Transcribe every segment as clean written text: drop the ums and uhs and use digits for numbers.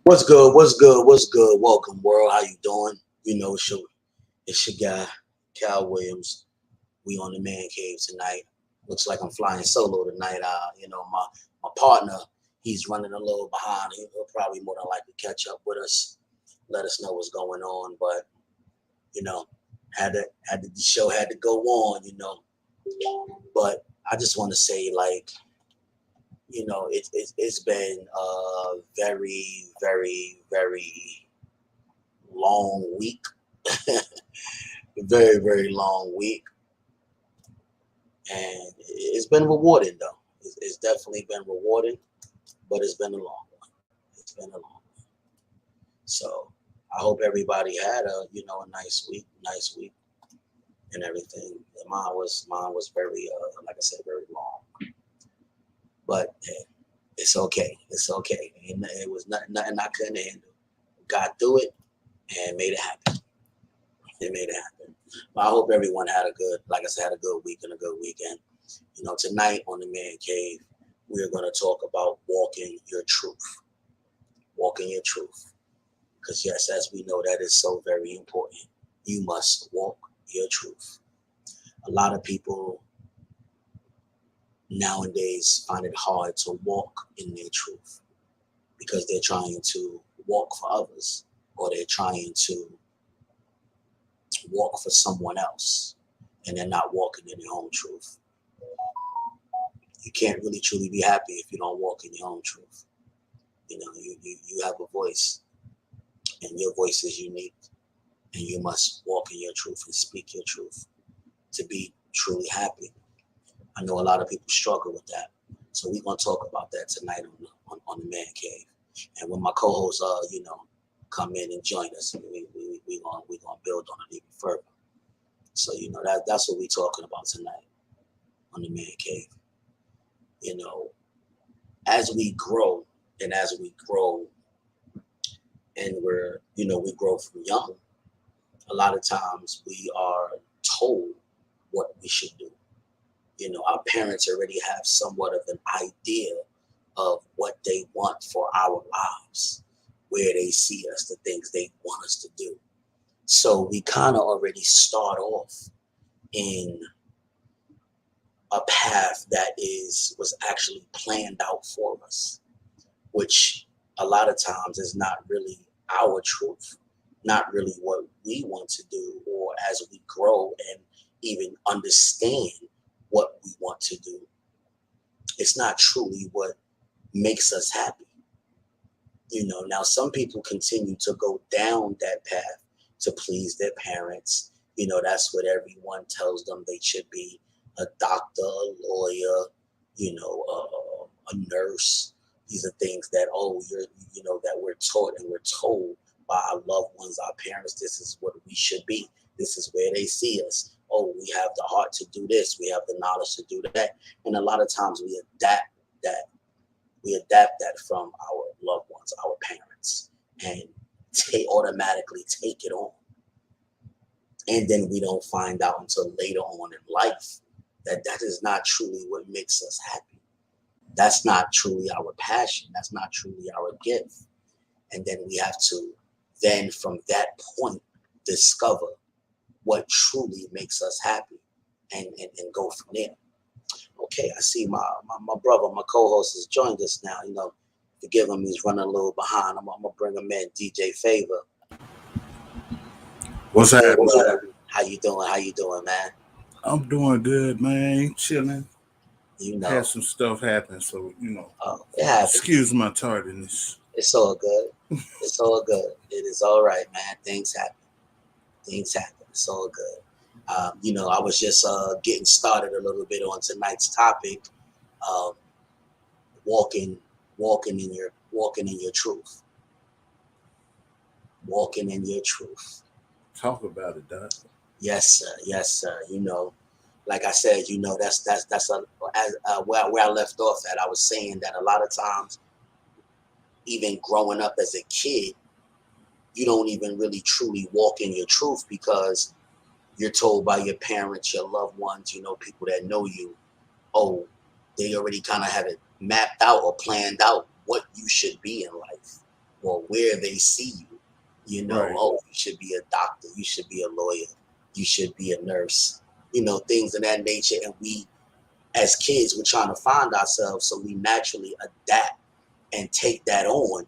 What's good? What's good? What's good? Welcome, world. How you doing? It's your guy, Cal Williams. We on the man cave tonight. Looks like I'm flying solo tonight. My partner, he's running a little behind. He'll probably more than likely catch up with us, let us know what's going on. But you know, the show had to go on. But I just want to say, like, it's been a very, very, very long week. Very, very long week, and it's been rewarding though. It's definitely been rewarding, but it's been a long one. It's been a long one. So I hope everybody had a nice week and everything. Mine was very like I said, very long, but hey, it's okay. It's okay. It was nothing I couldn't handle. Got through it and made it happen. It made it happen. But I hope everyone had like I said, had a good week and a good weekend. Tonight on the Man Cave, we are going to talk about walking your truth. Walking your truth. Because yes, as we know, that is so very important. You must walk your truth. A lot of people nowadays find it hard to walk in their truth because they're trying to walk for others, or they're trying to walk for someone else, and they're not walking in their own truth. You can't really truly be happy if you don't walk in your own truth. You have a voice, and your voice is unique, and you must walk in your truth and speak your truth to be truly happy. I know a lot of people struggle with that, so we're gonna talk about that tonight on the Man Cave. And when my co-hosts come in and join us, we gonna build on it even further. So that's what we're talking about tonight on the Man Cave. As we grow and we grow from young, a lot of times we are told what we should do. Our parents already have somewhat of an idea of what they want for our lives, where they see us, the things they want us to do. So we kind of already start off in a path that was actually planned out for us, which a lot of times is not really our truth, not really what we want to do, or as we grow and even understand what we want to do, it's not truly what makes us happy. Now some people continue to go down that path to please their parents. That's what everyone tells them they should be: a doctor, a lawyer, a nurse. These are things that that we're taught and we're told by our loved ones, our parents. This is what we should be. This is where they see us. Oh, we have the heart to do this. We have the knowledge to do that. And a lot of times we adapt that. We adapt that from our loved ones, our parents, and automatically take it on. And then we don't find out until later on in life that is not truly what makes us happy. That's not truly our passion. That's not truly our gift. And then we have to then from that point discover what truly makes us happy and go from there. Okay, I see my brother, my co-host has joined us now. Forgive him, he's running a little behind. I'm gonna bring him in, DJ Favor. What's happening? How you doing? How you doing, man? I'm doing good, man. Chilling. Had some stuff happen, so it happens. Excuse my tardiness. It's all good. It's all good. It is all right, man. Things happen. It's all good. I was just getting started a little bit on tonight's topic, walking in your truth. Walking in your truth. Talk about it, Doc. Yes, sir. Yes, sir. Like I said, that's where I left off at. I was saying that a lot of times, even growing up as a kid, you don't even really truly walk in your truth because you're told by your parents, your loved ones, people that know you, oh, they already kind of have it mapped out or planned out what you should be in life, or where they see you. You know, Right. oh, you should be a doctor, you should be a lawyer, you should be a nurse, you know, things of that nature. And we, as kids, we're trying to find ourselves, so we naturally adapt and take that on,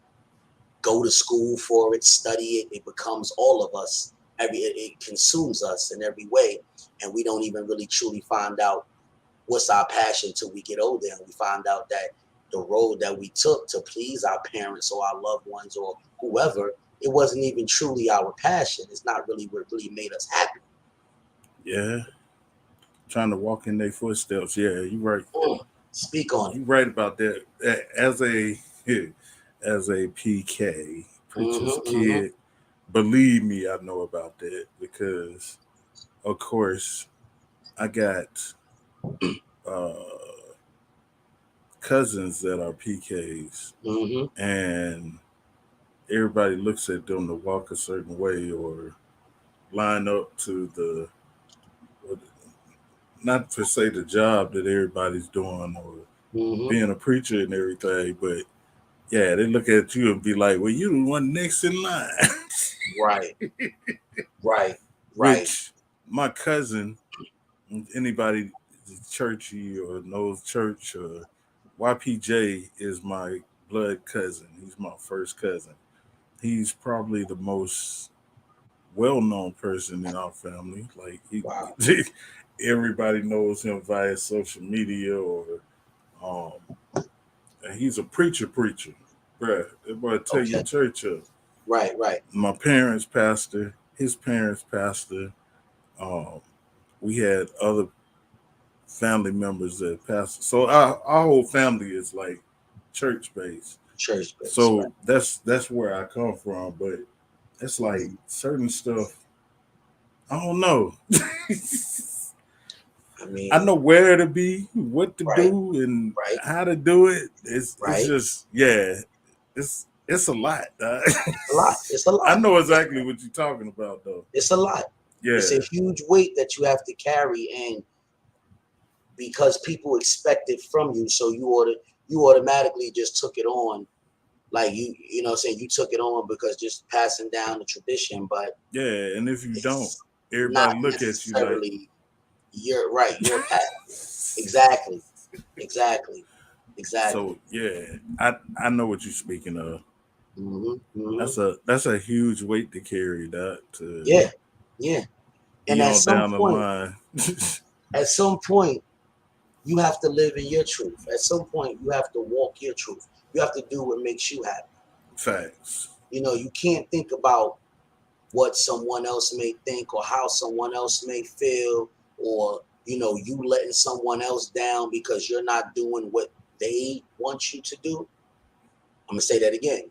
go to school for it, study it. It becomes all of us. It consumes us in every way, and we don't even really truly find out what's our passion till we get older, and we find out that the road that we took to please our parents or our loved ones or whoever, it wasn't even truly our passion. It's not really what really made us happy. Yeah. Trying to walk in their footsteps. Yeah, you're right. Speak on it. You're right about that. As a as a PK, preacher's kid, believe me, I know about that because, of course, I got uh, cousins that are PKs, and everybody looks at them to walk a certain way or line up to the, not to say the job that everybody's doing or being a preacher and everything, but yeah, they look at you and be like, "Well, you the one next in line." Right. Right. Which my cousin, anybody churchy or knows church, YPJ is my blood cousin. He's my first cousin. He's probably the most well-known person in our family. Like Wow. everybody knows him via social media or he's a preacher, bruh. That boy tell your church up. Right. My parents pastor, his parents pastor. Um, we had other family members that pastor. So our whole family is like church based. So Right. that's where I come from. But it's like certain stuff. I don't know. I mean, I know where to be, what to do, and how to do it. It's just it's a lot. It's a lot. I know exactly what you're talking about, though. It's a lot. Yeah, it's a huge weight that you have to carry, and because people expect it from you, so you automatically just took it on. Like you know what I'm saying, you took it on because just passing down the tradition. But yeah, and if you don't, everybody look at you like you're right, you're a path. Exactly. So yeah, I know what you're speaking of. That's a huge weight to carry. That yeah. And at some down point, the line. at some point, you have to live in your truth. At some point, you have to walk your truth. You have to do what makes you happy. Facts. You know, you can't think about what someone else may think or how someone else may feel, or you know, you letting someone else down because you're not doing what they want you to do. I'm gonna say that again.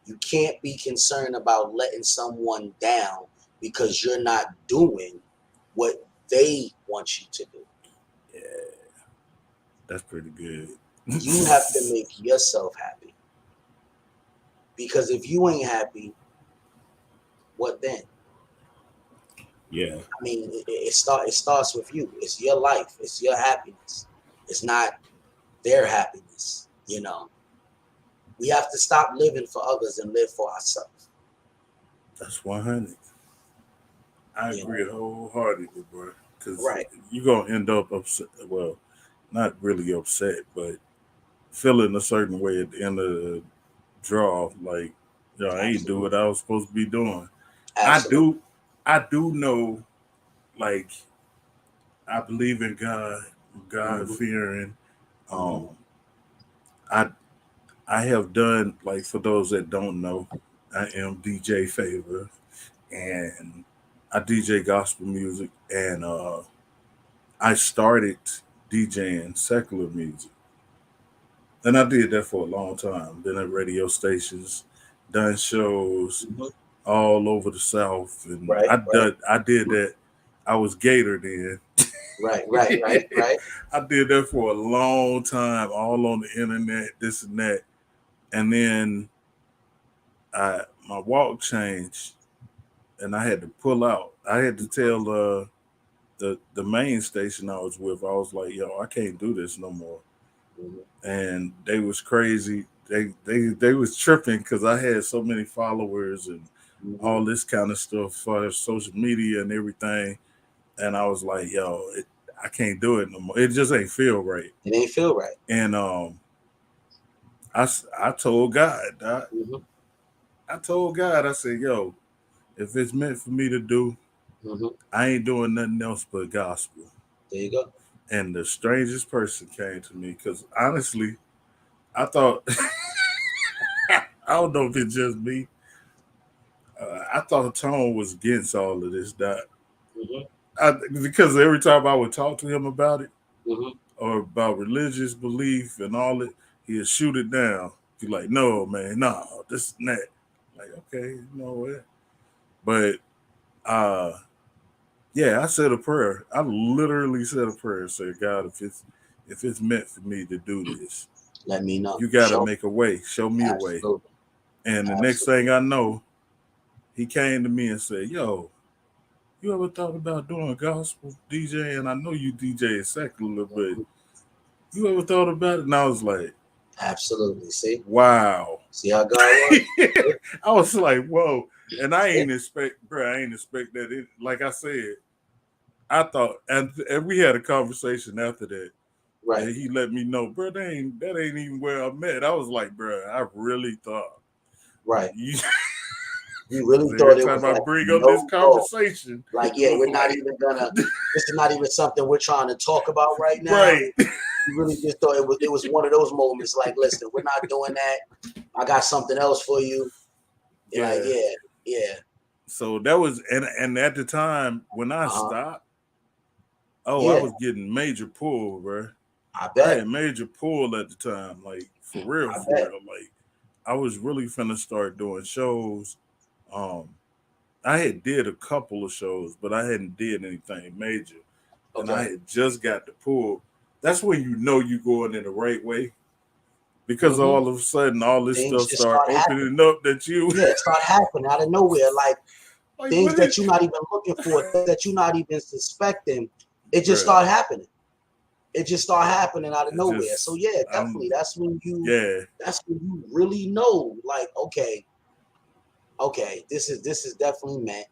You can't be concerned about letting someone down because you're not doing what they want you to do. Yeah, that's pretty good. You have to make yourself happy. Because if you ain't happy, what then? Yeah. I mean, it starts with you. It's your life. It's your happiness. It's not their happiness. You know, we have to stop living for others and live for ourselves. That's 100. I agree wholeheartedly, bro. Because you're gonna end up upset. Well, not really upset, but feeling a certain way at the end of the draw. Like, I ain't do what I was supposed to be doing. Absolutely. I do know. Like, I believe in God fearing. I have done, like, for those that don't know, I am DJ Favor, and I DJ gospel music, and I started DJing secular music, and I did that for a long time. Been at radio stations, done shows all over the South, and I did that. I was Gator then. Right. I did that for a long time, all on the internet, this and that, and then my walk changed, and I had to pull out. I had to tell the main station I was with, I was like, yo, I can't do this no more. And they was crazy. they was tripping because I had so many followers and Mm-hmm. all this kind of stuff for social media and everything. And I was like, yo, I can't do it no more. It just ain't feel right. It ain't feel right. And I told God, Mm-hmm. I told God, I said, yo, if it's meant for me to do, Mm-hmm. I ain't doing nothing else but gospel. There you go. And the strangest person came to me because honestly, I thought I don't know if it's just me. I thought the tone was against all of this. That Mm-hmm. because every time I would talk to him about it Mm-hmm. or about religious belief and all it, he'd shoot it down. Be like, no, man, no, this and that. Like, okay, you know what? But uh yeah, I said a prayer. I literally said a prayer. Said, God, if it's meant for me to do this, Let me know. you got to Show. make a way. Show me a way. Absolutely. And the next Absolutely. thing I know, he came to me and said, "Yo, you ever thought about doing gospel DJ? And I know you DJ secular, but Mhm. you ever thought about it?" And I was like, Absolutely. See? "Wow." See how God works? I was like, "Whoa!" And I See? ain't expect, bro. I ain't expect that. Like I said, I thought, and we had a conversation after that. Right. And he let me know, bro, that ain't even where I'm at. I was like, bro, I really thought Right. you. You really Every thought it time was I like bring up this no thought. conversation, Like, it yeah, was we're not like, even gonna, this is not even something we're trying to talk about right now. right, You really just thought it was one of those moments like, listen, we're not doing that. I got something else for you. You're like, yeah. yeah, yeah. So that was, and at the time when I Uh-huh. stopped, oh, I Yeah, was getting major pull, bro. I I bet. had major pull at the time, like for real, I for bet. real. Like I was really finna start doing shows. Um, I had did a couple of shows, but I hadn't did anything major. And I Okay. had just got the pull. That's when you know you're going in the right way because Mm-hmm. all of a sudden all this Things stuff just start start happening. opening up that you Yeah, start happening out of nowhere. Like like things what that is you're not even looking for, things that you're not even suspecting. It just bruh. start happening. It just start happening out of It nowhere. So just yeah, definitely. I'm yeah, That's when you really know, like, okay, okay, this is definitely meant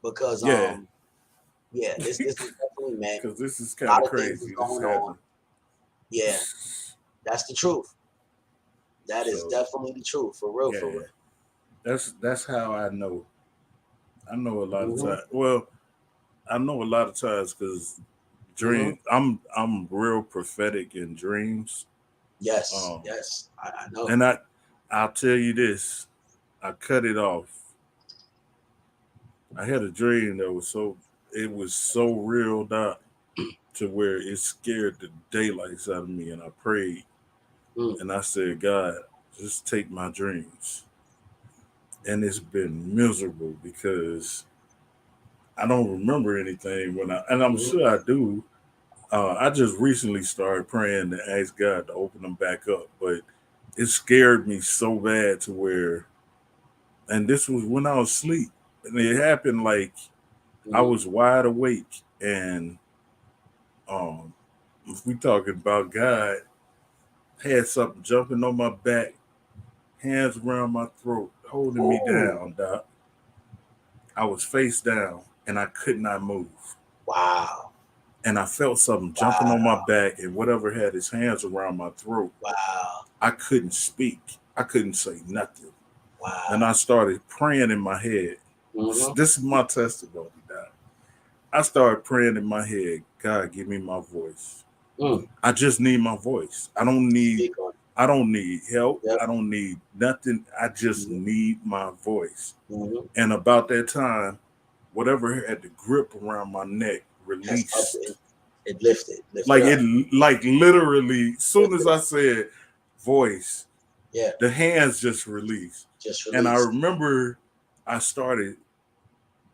because yeah. yeah, this is definitely meant. Cause this is A kind lot of of things is crazy. This going on. happened. Yeah, that's the truth. That is So definitely the truth, for real, for yeah, real. that's how I know. I know a lot of Mm-hmm. times. Well, I know a lot of times because Mm-hmm. dream. I'm real prophetic in dreams. Yes, Um, yes, I know. and I'll tell you this. I cut it off. I had a dream that was it was so real that to where it scared the daylights out of me, and I prayed Mm, and I said, God, just take my dreams. And it's been miserable because I don't remember anything and I'm mm-hmm. sure I do. I just recently started praying to ask God to open them back up, but it scared me so bad to where, and this was when I was asleep, and it happened like I Mm-hmm. was wide awake, and um, if we talking about God, had something jumping on my back, hands around my throat, holding me Ooh, down. Doc. I was face down, and I could not move. wow, And I felt something jumping on my wow, back, and whatever had his hands around my throat, wow, I couldn't speak. I couldn't say nothing. And wow. I started praying in my head. Mm-hmm. This is my testimony, Doc. I started praying in my head, God, give me my voice. Mm. I just need my voice. Speak on I don't need help. it. Yep. I don't need nothing. I just Mm-hmm. need my voice. Mm-hmm. And about that time, whatever had the grip around my neck Has up released. it lifted, lifted Like up, like literally, soon as lifted up. I said voice, Yeah, the hands just released. just And I released. remember I started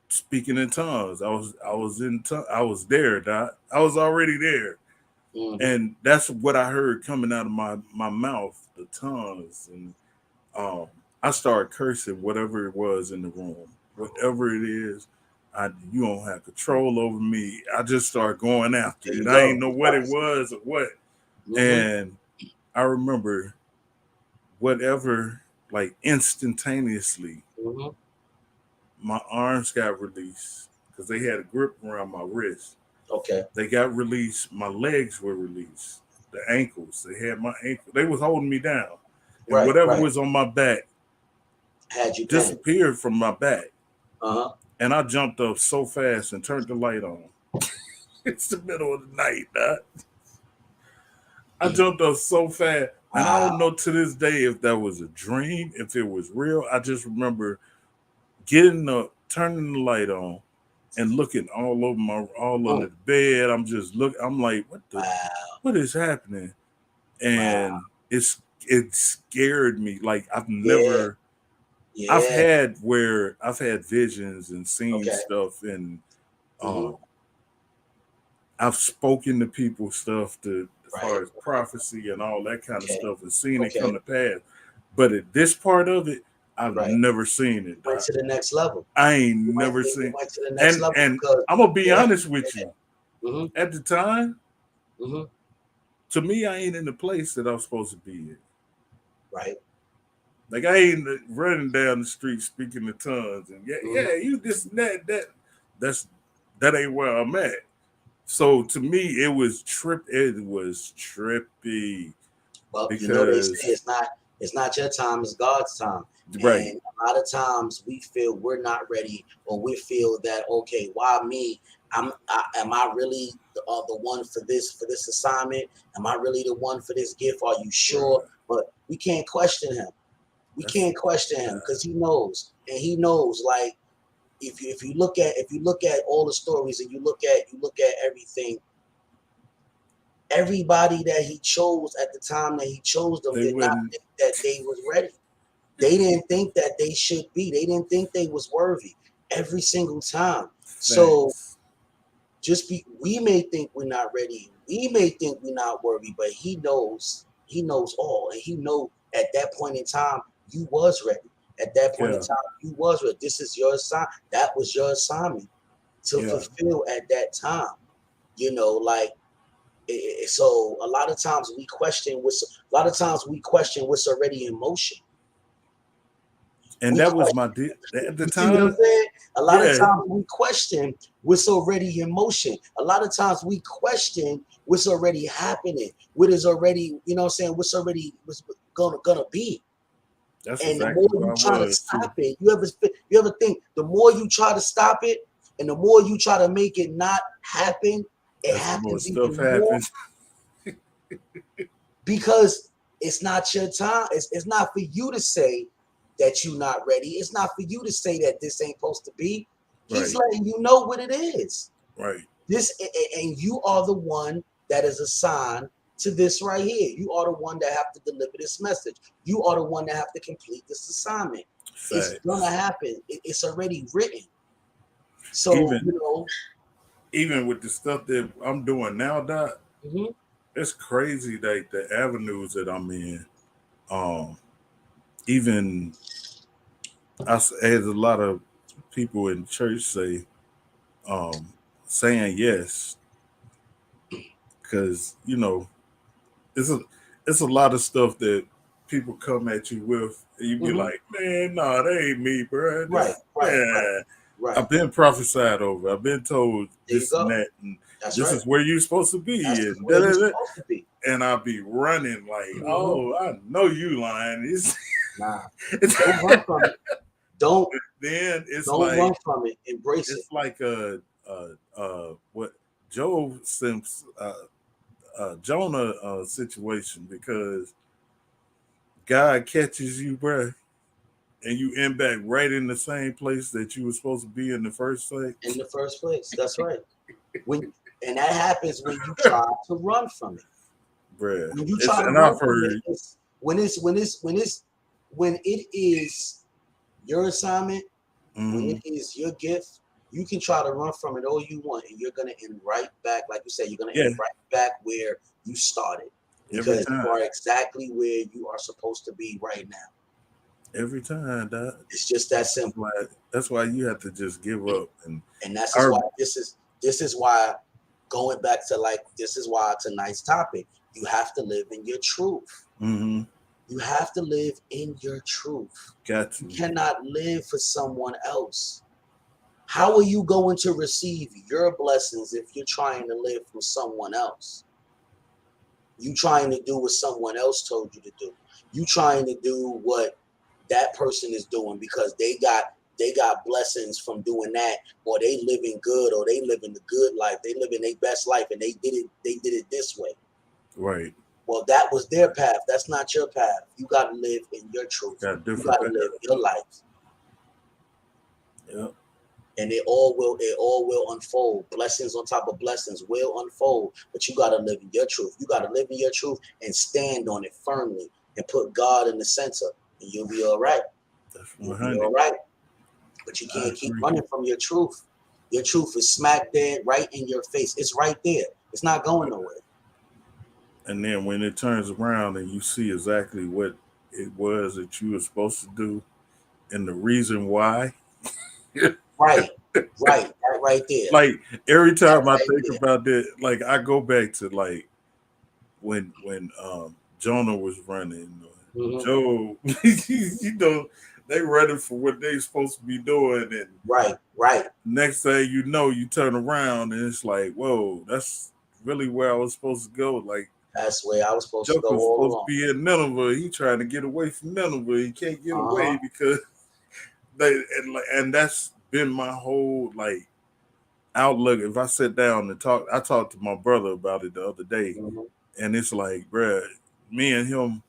speaking in tongues. I was there, Doc. I was already there. Mm-hmm. And that's what I heard coming out of my mouth, the tongues. And um I started cursing whatever it was in the room. Whatever it is, you don't have control over me. I just started going after There it. you I ain't go. know You what started it speaking. was or what. Mm-hmm. And I remember whatever, like instantaneously, Hmm. my arms got released because they had a grip around my wrist. Okay. They got released. My legs were released. The ankles. They had my ankle. They was holding me down, and Right. whatever Right. was on my back Had you panicked? disappeared from my back. Uh huh. And I jumped up so fast and turned the light on. It's the middle of the night. I jumped up so fast, and I Wow. don't know to this day if that was a dream, if it was real. I just remember getting up, turning the light on, and looking all over all Mm. under the bed. I'm just looking. I'm like, Wow. what is happening? Wow. And it scared me. Like Yeah. Yeah. I've had visions and seen Okay. stuff, and Hmm. um, I've spoken to people stuff to as Right. far as prophecy and all that kind of Okay. stuff and seen it Okay. come to pass. But at this part of it, I've Right. never seen it, Went Doc. to the next level. I ain't never You seen. went to the next And level and because I'm gonna be yeah. honest with you. Hmm. At the time, Hmm. to me, I ain't in the place that I'm supposed to be in. Right. Like I ain't running down the street speaking in tongues and Hmm. you this and that's that ain't where I'm at. So to me, it was trip. It was trippy Well, you know they say because it's not your time, it's God's time. right, And a lot of times we feel we're not ready, or we feel that okay, why me? Am I really the one for this assignment? Am I really the one for this gift? Are you sure? right. But we can't question him. We That's can't question him because he knows, and he knows. Like if you look at all the stories and you look at everything, everybody that he chose at the time that he chose them they did not wouldn't think that they was ready. They didn't think that they should be. They didn't think they was worthy every single time. So thanks. just be we may think we're not ready. We may think we're not worthy, but he knows all. And he know at that point in time you was ready. At that point in Yeah, time, you was ready. This is your assignment. That was your assignment to yeah. fulfill at that time. You know, like so a lot of times we question what's already in motion. And We that was question, my deal at the you see what I'm time. saying? A lot of Yeah, times we question what's already in motion. A lot of times we question what's already happening, what is already, you know what I'm saying, what's gonna be. that's And the more exactly you where I try to was too. stop it, you ever think the more you try to stop it and the more you try to make it not happen, it That's the more happens stuff even more happens. because it's not your time. It's not for you to say that you're not ready. It's not for you to say that this ain't supposed to be. He's Right, letting you know what it is. right. This and you are the one that is assigned to this right here. You are the one that have to deliver this message. You are the one that have to complete this assignment. It's gonna Facts. happen. It's already written. So Even you know. even with the stuff that I'm doing now, Doc, Mhm. it's crazy that the avenues that I'm in. Um, even as a lot of people in church say, um, saying yes, because it's a it's a lot of stuff that people come at you with, and you be Mhm. like, man, nah, that ain't me, bro. Right. Right. Right. Yeah, Right. I've been prophesied over. I've been told There you this and go. that, and That's this right. is where you're supposed to be, That's and where da, you're da, da. supposed to be. And I'll be running like, Mhm. oh, I know you lying. Nah. It's Don't run from it. Don't then it's don't like run from it. Embrace it. it's like what Job Sims Jonah situation, because God catches you, bruh, and you end back right in the same place that you were supposed to be in the first place, In the first place. That's right. When and that happens when you try to run from it. bruh. When you It's try to and run I've from it, heard, it's when it is your assignment, when it mhm, is your gift, you can try to run from it all you want, and you're gonna end right back, like you said, you're gonna yeah, end right back where you started every because you time, are exactly where you are supposed to be right now. every time, dog. It's just that That's simple. why that's why you have to just give up. And And that's is our, why this is why going back to like this is why tonight's topic, you have to live in your truth. mhm, You have to live in your truth. Got You to. cannot live for someone else. How are you going to receive your blessings if you're trying to live from someone else? You trying to do what someone else told you to do. You trying to do what that person is doing because they got blessings from doing that, or they living good, or they living the good life. They living their best life, and they did it this way. Right. Well, that was their path. That's not your path. You got to live in your truth. Got You different got to paths. live your life, Yeah. and it all will unfold. Blessings on top of blessings will unfold, but you got to live in your truth. You got to live in your truth and stand on it firmly and put God in the center, and you'll be all right. That's You'll be 100. all right. But you I can't keep agree. running from your truth. Your truth is smack dead right in your face. It's right there. It's not going nowhere. And then when it turns around and you see exactly what it was that you were supposed to do and the reason why, Right. Right. That right there. like every That time I right think there. about that, like I go back to like when Jonah was running, Hmm. Joe, you know, they running for what they supposed to be doing, and Right. Right. next thing you know, you turn around and it's like, whoa, that's really where I was supposed to go. Like That's where I was supposed to go Joker's all supposed to along. be in Nineveh. He trying to get away from Nineveh. He can't get Uh-huh. away because they and that's been my whole like outlook. If I sit down and talk, I talked to my brother about it the other day, Hmm. and it's like, bruh, me and him,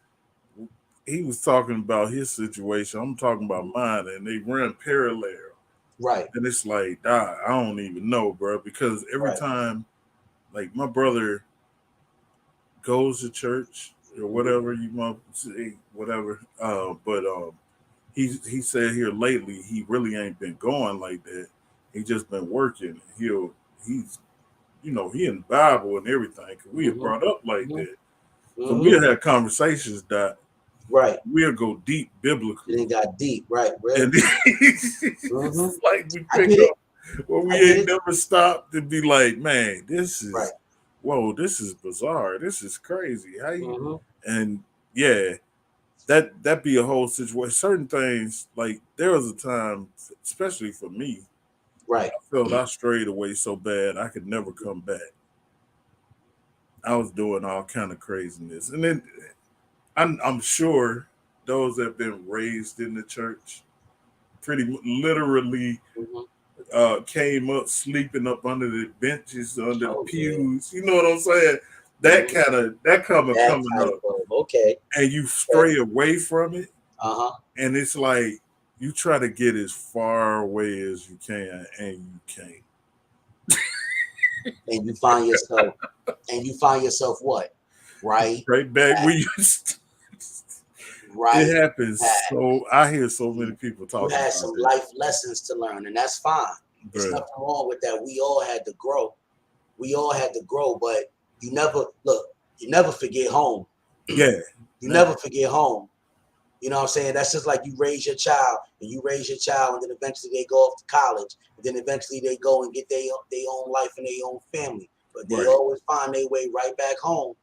he was talking about his situation. I'm talking about mine, and they run parallel. Right. And it's like, I don't even know, bro, because every Right. time, like my brother goes to church or Hmm. whatever you want to say, whatever. But he said here lately he really ain't been going like that. He just been working. He's he in the Bible and everything. Cause we had Hmm. brought up like Hmm. that. So we Hmm. had conversations that Right. we'll go deep biblically, It got deep. Right. Real and deep. Hmm. it's like we I pick get it. up where we I get ain't it. never stopped to be like, man, this Right. is whoa, this is bizarre. This is crazy. How you Hmm. and yeah, that be a whole situation. Certain things like there was a time, especially for me, Right. I felt I strayed away so bad I could never come back. I was doing all kind of craziness, and then I'm sure those that have been raised in the church literally Hmm. came up sleeping up under the benches, under the Oh yeah. pews. You know what I'm saying? That Hmm. kind of that That coming type up, of okay. and you Okay. stray away from it, Uh-huh. and it's like you try to get as far away as you can, and you can't. And you find yourself what? Right Right back back, where you. right It happens. back. So I hear so many You, people you talking had about some that, life lessons to learn, and that's fine. It's bro. nothing wrong with that. We all had to grow. We all had to grow, but you never look. You never forget home. Yeah, You never. never forget home. You know what I'm saying? That's just like you raise your child, and you raise your child, and then eventually they go off to college, and then eventually they go and get their own life and their own family. But they Right, always find their way right back home.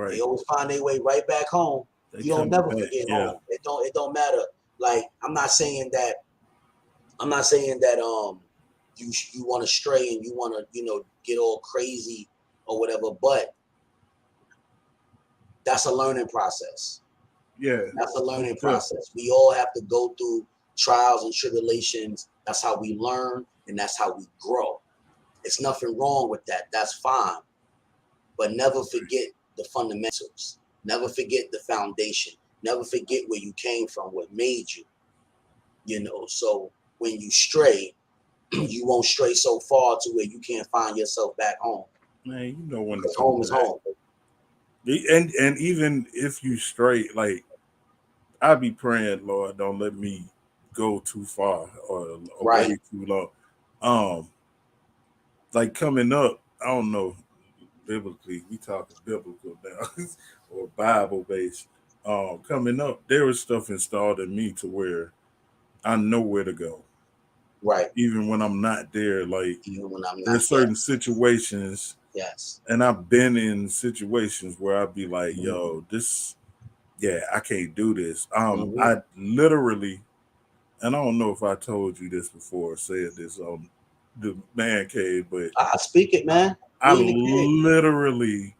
They right. always find their way right back home. They You don't coming never back. forget Yeah, home. It don't matter. Like I'm not saying that you want to stray and you want to get all crazy or whatever, but that's a learning process. yeah. That's a Most learning definitely. process. We all have to go through trials and tribulations. That's how we learn and that's how we grow. It's nothing wrong with that. That's fine. But never forget the fundamentals. Never forget the foundation. Never forget where you came from, what made you. So when you stray, you won't stray so far to where you can't find yourself back home. Man, you know when to Because come home is back. home. And even if you straight, like I be praying, Lord, don't let me go too far or away Right. too long. Um, like coming up, I don't know biblically. We talking biblical now or Bible based. Coming up, there was stuff installed in me to where I know where to go, Right. even when I'm not there. Like Even when I'm not. there's certain Yes. situations, Yes. and I've been in situations where I'd be like, Mhm. "Yo, this." yeah, I can't do this. Mm-hmm. I literally, and I don't know if I told you this before or said this on the man cave, but I speak it, man. I We in the cave. literally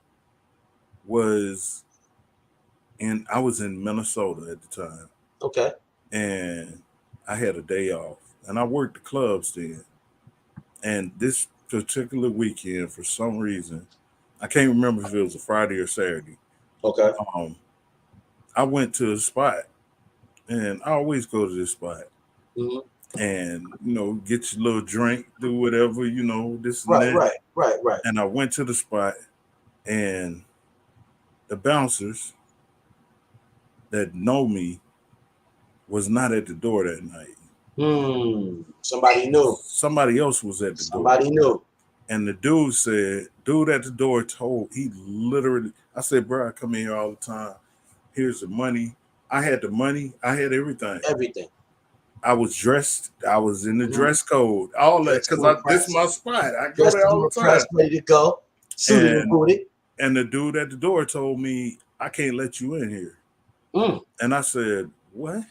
was I was in Minnesota at the time, Okay. and I had a day off, and I worked the clubs then. And this particular weekend, for some reason, I can't remember if it was a Friday or Saturday. Okay. Um, I went to a spot, and I always go to this spot, Mm-hmm. and get your little drink, do whatever, this and Right, that. right, right, right. And I went to the spot, and the bouncers that know me was not at the door that night. Somebody knew. Somebody else was at the door. Somebody knew. And the dude at the door he literally, I said, bro, I come in here all the time. Here's the money. I had the money. I had everything. Everything. I was dressed. I was in the Mm-hmm. dress code, all that, Dressed to because this impress. is my spot. I go Dressed there to all the impress, time. ready to go. Suited and booted. And the dude at the door told me, I can't let you in here. And I said, what?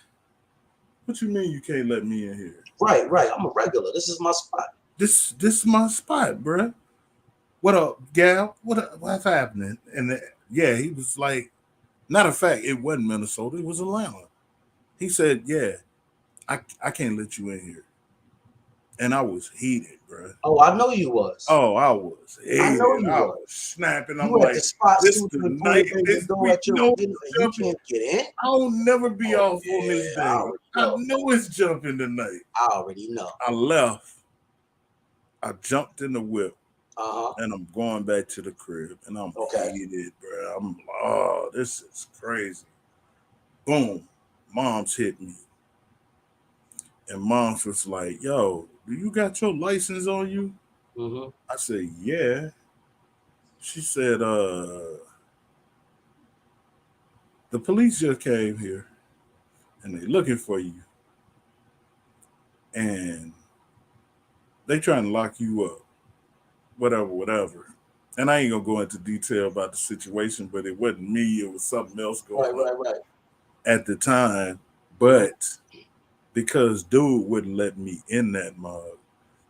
What you mean you can't let me in here? Right, right. I'm a regular. This is my spot. This is my spot, bro. What up, gal? What's happening? And yeah, he was like, matter of fact, it wasn't Minnesota, it was Atlanta. He said, yeah, I can't let you in here. And I was heated, bro. Oh, I know you was. Oh, I was heated. I know you I was. was snapping. I'm You at like, the spot this suited the and night, booted, this door week, at your, no you can't get in. I'll never be off on this I day. already I know. know it's jumping tonight. I already know. I left. I jumped in the whip. Uh-huh. And I'm going back to the crib, and I'm heated, bro. I'm like, oh, this is crazy. Boom, mom's hit me, and mom's was like, "Yo, do you got your license on you?" Mm-hmm. I said, "Yeah." She said, "The police just came here, and they looking for you, and they trying to lock you up, whatever." And I ain't gonna go into detail about the situation, but it wasn't me; it was something else going on Right. at the time. But because dude wouldn't let me in that mug,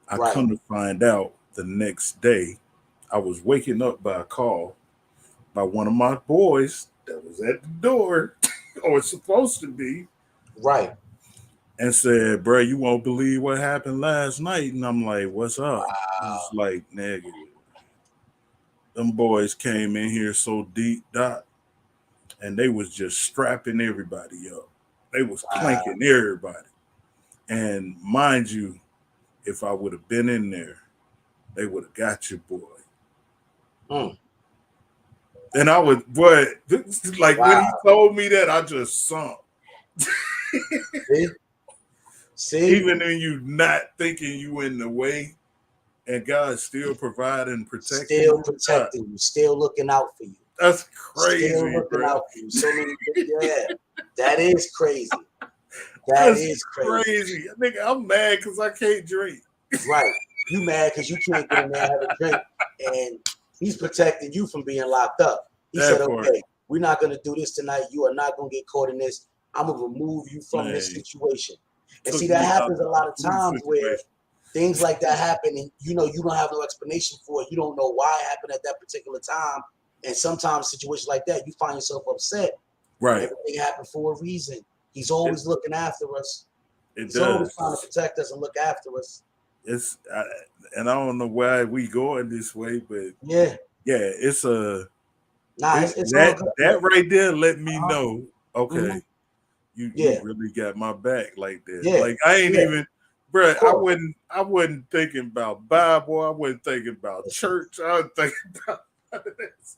I come to find out the next day, I was waking up by a call by one of my boys that was at the door, or supposed to be. Right. And said, bro, you won't believe what happened last night. And I'm like, what's up? Wow. He's like, negative. Them boys came in here so deep, Doc, and they was just strapping everybody up. They was clanking everybody. And mind you, if I would have been in there, they would have got your boy. And I was, boy, like when he told me that, I just sunk. See? Even when you not thinking you in the way, and God still providing, protecting, still protecting you, still looking out for you. That's crazy, still looking bro. out for you. So many, yeah, that is crazy. That's crazy. I think I'm mad because I can't drink. Right, you mad because you can't get in there and have a drink, and he's protecting you from being locked up. He said, "Okay, we're not gonna do this tonight. You are not gonna get caught in this. I'm gonna remove you from this situation." And see, that happens a lot of times where things like that happen, and you don't have no explanation for it. You don't know why it happened at that particular time. And sometimes situations like that, you find yourself upset. Right. Everything happened for a reason. He's always looking after us. He's does. always trying to protect us and look after us. And I don't know why we going this way, but yeah, it's a it's that right there let me know. Okay. Mm-hmm. You really got my back like that. Yeah. Like I ain't even, bro. I wasn't thinking about Bible. I wasn't thinking about church. I was thinking about this.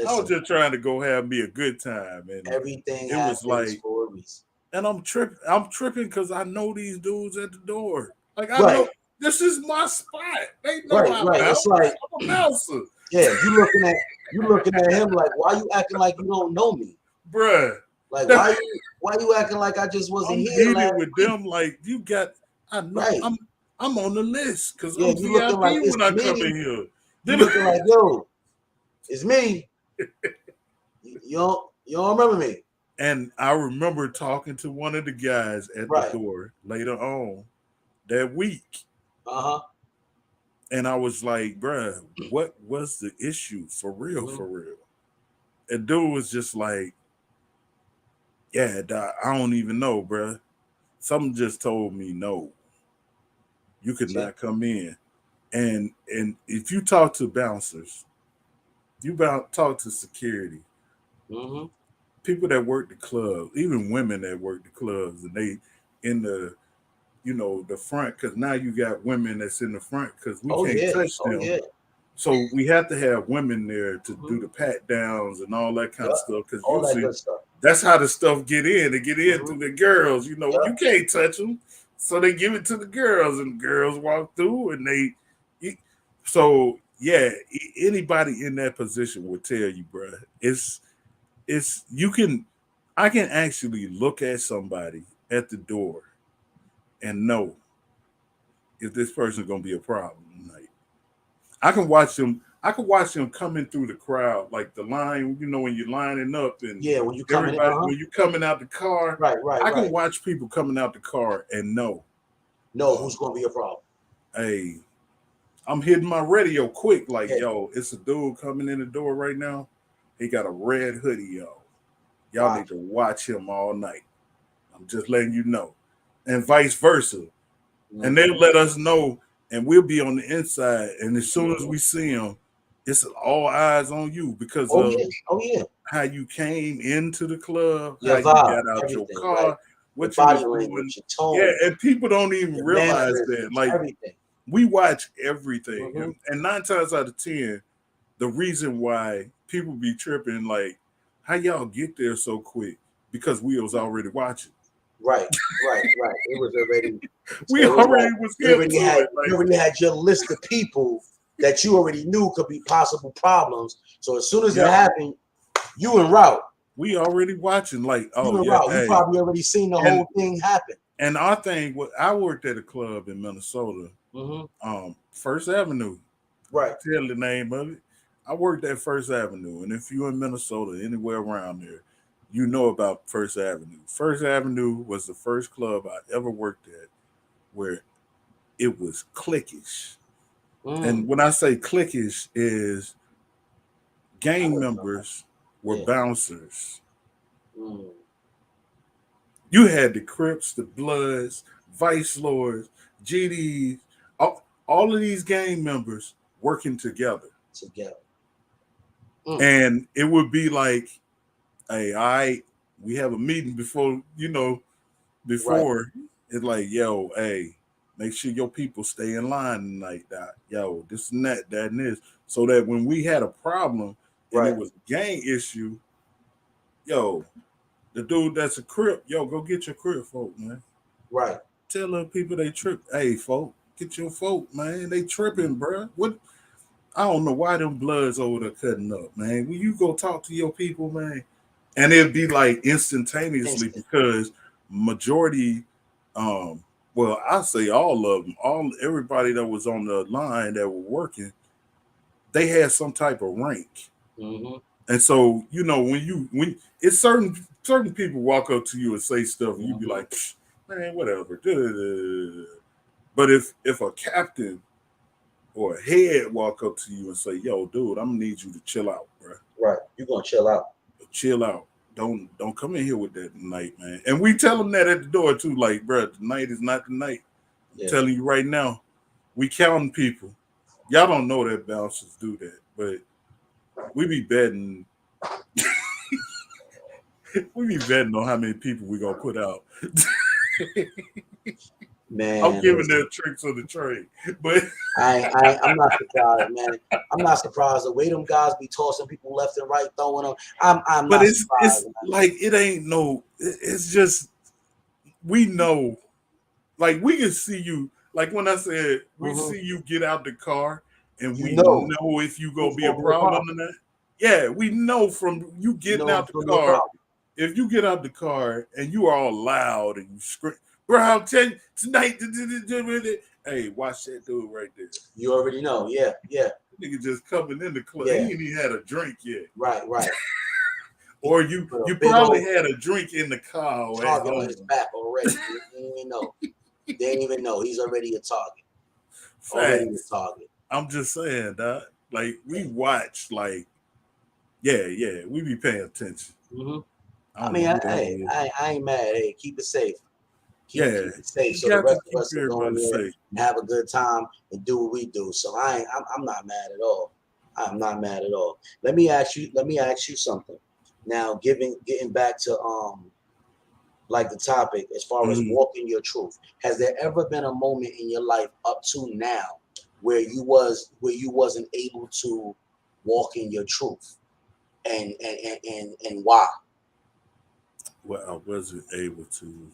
I was just trying to go have me a good time, and everything it was like for a reason. And I'm tripping because I know these dudes at the door. Like I know this is my spot. They know I'm It's like I'm a bouncer. Yeah, you looking at him like, why you acting like you don't know me, bruh? Like why you acting like I just wasn't here? I'm with them. Like you got, I know I'm on the list because I'm you looking like when I come in here. You looking like, yo, it's me. You don't remember me. And I remember talking to one of the guys at the Right. door later on that week. Uh-huh. And I was like, bruh, what was the issue for real, Mm-hmm. for real? And dude was just like, yeah, doc, I don't even know, bruh. Something just told me no, you could See? not come in. And if you talk to bouncers, you talk to security, Mm-hmm. people that work the club, even women that work the clubs, and they in the the front, because now you got women that's in the front because we Oh can't yeah. touch Oh them. yeah. So we have to have women there to Mm-hmm. do the pat downs and all that kind Yep. of stuff. Because All that usually good stuff. that's how the stuff get in. They get in Mm-hmm. through the girls. You Yep. can't touch them, so they give it to the girls, and the girls walk through, and e- So yeah, anybody in that position will tell you, bruh, it's you can. I can actually look at somebody at the door and know if this person's gonna be a problem tonight. I can watch them. I can watch them coming through the crowd, like the line. When you're lining up and Yeah, when you coming in, everybody, when you coming out the car, right, right, I can right. watch people coming out the car and know, No, um, who's gonna be a problem? hey, I'm hitting my radio quick, like, Yeah. yo, it's a dude coming in the door right now. He got a red hoodie, yo. Y'all need Watch. to watch him all night. I'm just letting you know, and vice versa. And they'll Mm-hmm. let us know, and we'll be on the inside. And as soon as Mm-hmm. we see them, it's all eyes on you because Oh of yeah. Oh yeah. how you came into the club, how Your you vibe, got out your everything, right? car, Your what you body was doing. language, your Yeah, tone, and people don't even your realize that. mannerisms, Like, everything. we watch everything, Mm-hmm. and 9 times out of 10, the reason why people be tripping, like, how y'all get there so quick? Because we was already watching. Right, right, right. It was already. We It was already like was into it. you Like, already had your list of people that you already knew could be possible problems. So as soon as it yeah, happened, you en route. we already watching. Like, You oh en yeah, route. You hey, probably already seen the and whole thing happen. and our thing. I worked at a club in Minnesota, Mm-hmm. First Avenue. I Right. can tell the name of it. I worked at First Avenue, and if you're in Minnesota, anywhere around there, you know about First Avenue. First Avenue was the first club I ever worked at where it was cliquish. Mm. And when I say cliquish, is I gang remember. members were Yeah. bouncers. Mm. You had the Crips, the Bloods, Vice Lords, GDs, all of these gang members working together. Together. Mm. And it would be like, hey, all right, we have a meeting Right. before it's like, yo, hey, make sure your people stay in line tonight. That, yo, this and that and this. So that when we had a problem and Right. it was a gang issue, yo, the dude that's a Crip, yo, go get your Crip folk, man. Right. Tell them people they trip. Hey, folk, get your folk, man. They tripping, bro. What? I don't know why them Bloods over there cutting up, man. When you go talk to your people, man, and it'd be like instantaneously Instant. because majority, um, well, I say all of them, everybody that was on the line that were working, they had some type of rank. Mm-hmm. And so, when it's certain people walk up to you and say stuff, and you be Mm-hmm. like, man, whatever. But if a captain or a head walk up to you and say, yo, dude, I'm gonna need you to chill out, bro. Right. You're gonna chill out. Chill out. Don't come in here with that tonight, man. And we tell them that at the door too, like, bro, tonight is not the night. I'm Yeah. telling you right now, we counting people. Y'all don't know that bouncers do that, but we be betting. We be betting on how many people we gonna put out. I'm Man, giving listen. that tricks of the trade, but I'm not surprised, man. I'm not surprised the way them guys be tossing people left and right, throwing them. I'm but not it's surprised, man. like it ain't no. It's just we know. Like we can see you. Like when I said we Mm-hmm. see you get out the car, and You we know know if you gonna who's be a gonna be a problem problem. or not. Yeah, we know from you You getting know out who's the gonna be a car. problem. If you get out the car and you are all loud and you scream, bro, I'll tell you tonight. Hey, watch that dude right there. You already know. Yeah, yeah, Nigga just coming in the club. yeah. He ain't even had a drink yet. Right, right. He Or you put a you big probably old had a drink in the car or at target on his home. back already. They didn't even know. They didn't even know. He's already a target. Already a Facts. target. I'm just saying that. Like we watch, like, yeah, we be paying attention. Hmm. I I don't know mean, who that hey, is. I ain't mad. Hey, keep it safe. Yeah, Keep it safe. you So the got to rest of keep us can go in everybody there safe. and have a good time and do what we do. So I'm not mad at all. I'm not mad at all. Let me ask you something. Now, getting back to like the topic as far as Mhm. walking your truth. Has there ever been a moment in your life up to now where you wasn't able to walk in your truth? And why? Well, I wasn't able to.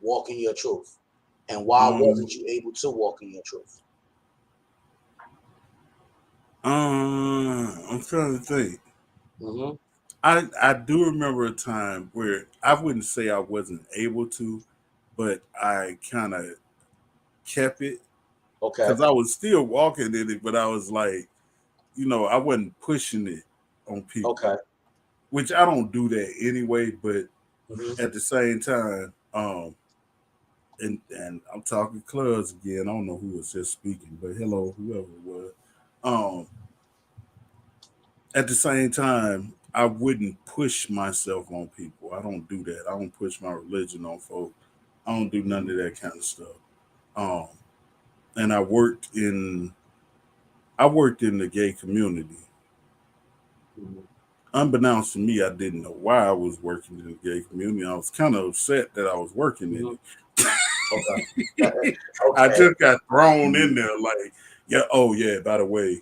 Walk in your truth. And why Um, wasn't you able to walk in your truth? I'm trying to think. Hmm. I do remember a time where I wouldn't say I wasn't able to, but I kind of kept it Okay. because I was still walking in it, but I was like, I wasn't pushing it on people, Okay. which I don't do that anyway. But Hmm. at the same time, and I'm talking clubs again. I don't know who was just speaking, but hello, whoever it was. Um, at the same time, I wouldn't push myself on people. I don't do that. I don't push my religion on folks. I don't do none of that kind of stuff. Um, and I worked in the gay community. Hmm. Unbeknownst to me, I didn't know why I was working in the gay community. I was kind of upset that I was working in Hmm. it. Okay. I Okay. just got thrown in there like, yeah, oh yeah, by the way,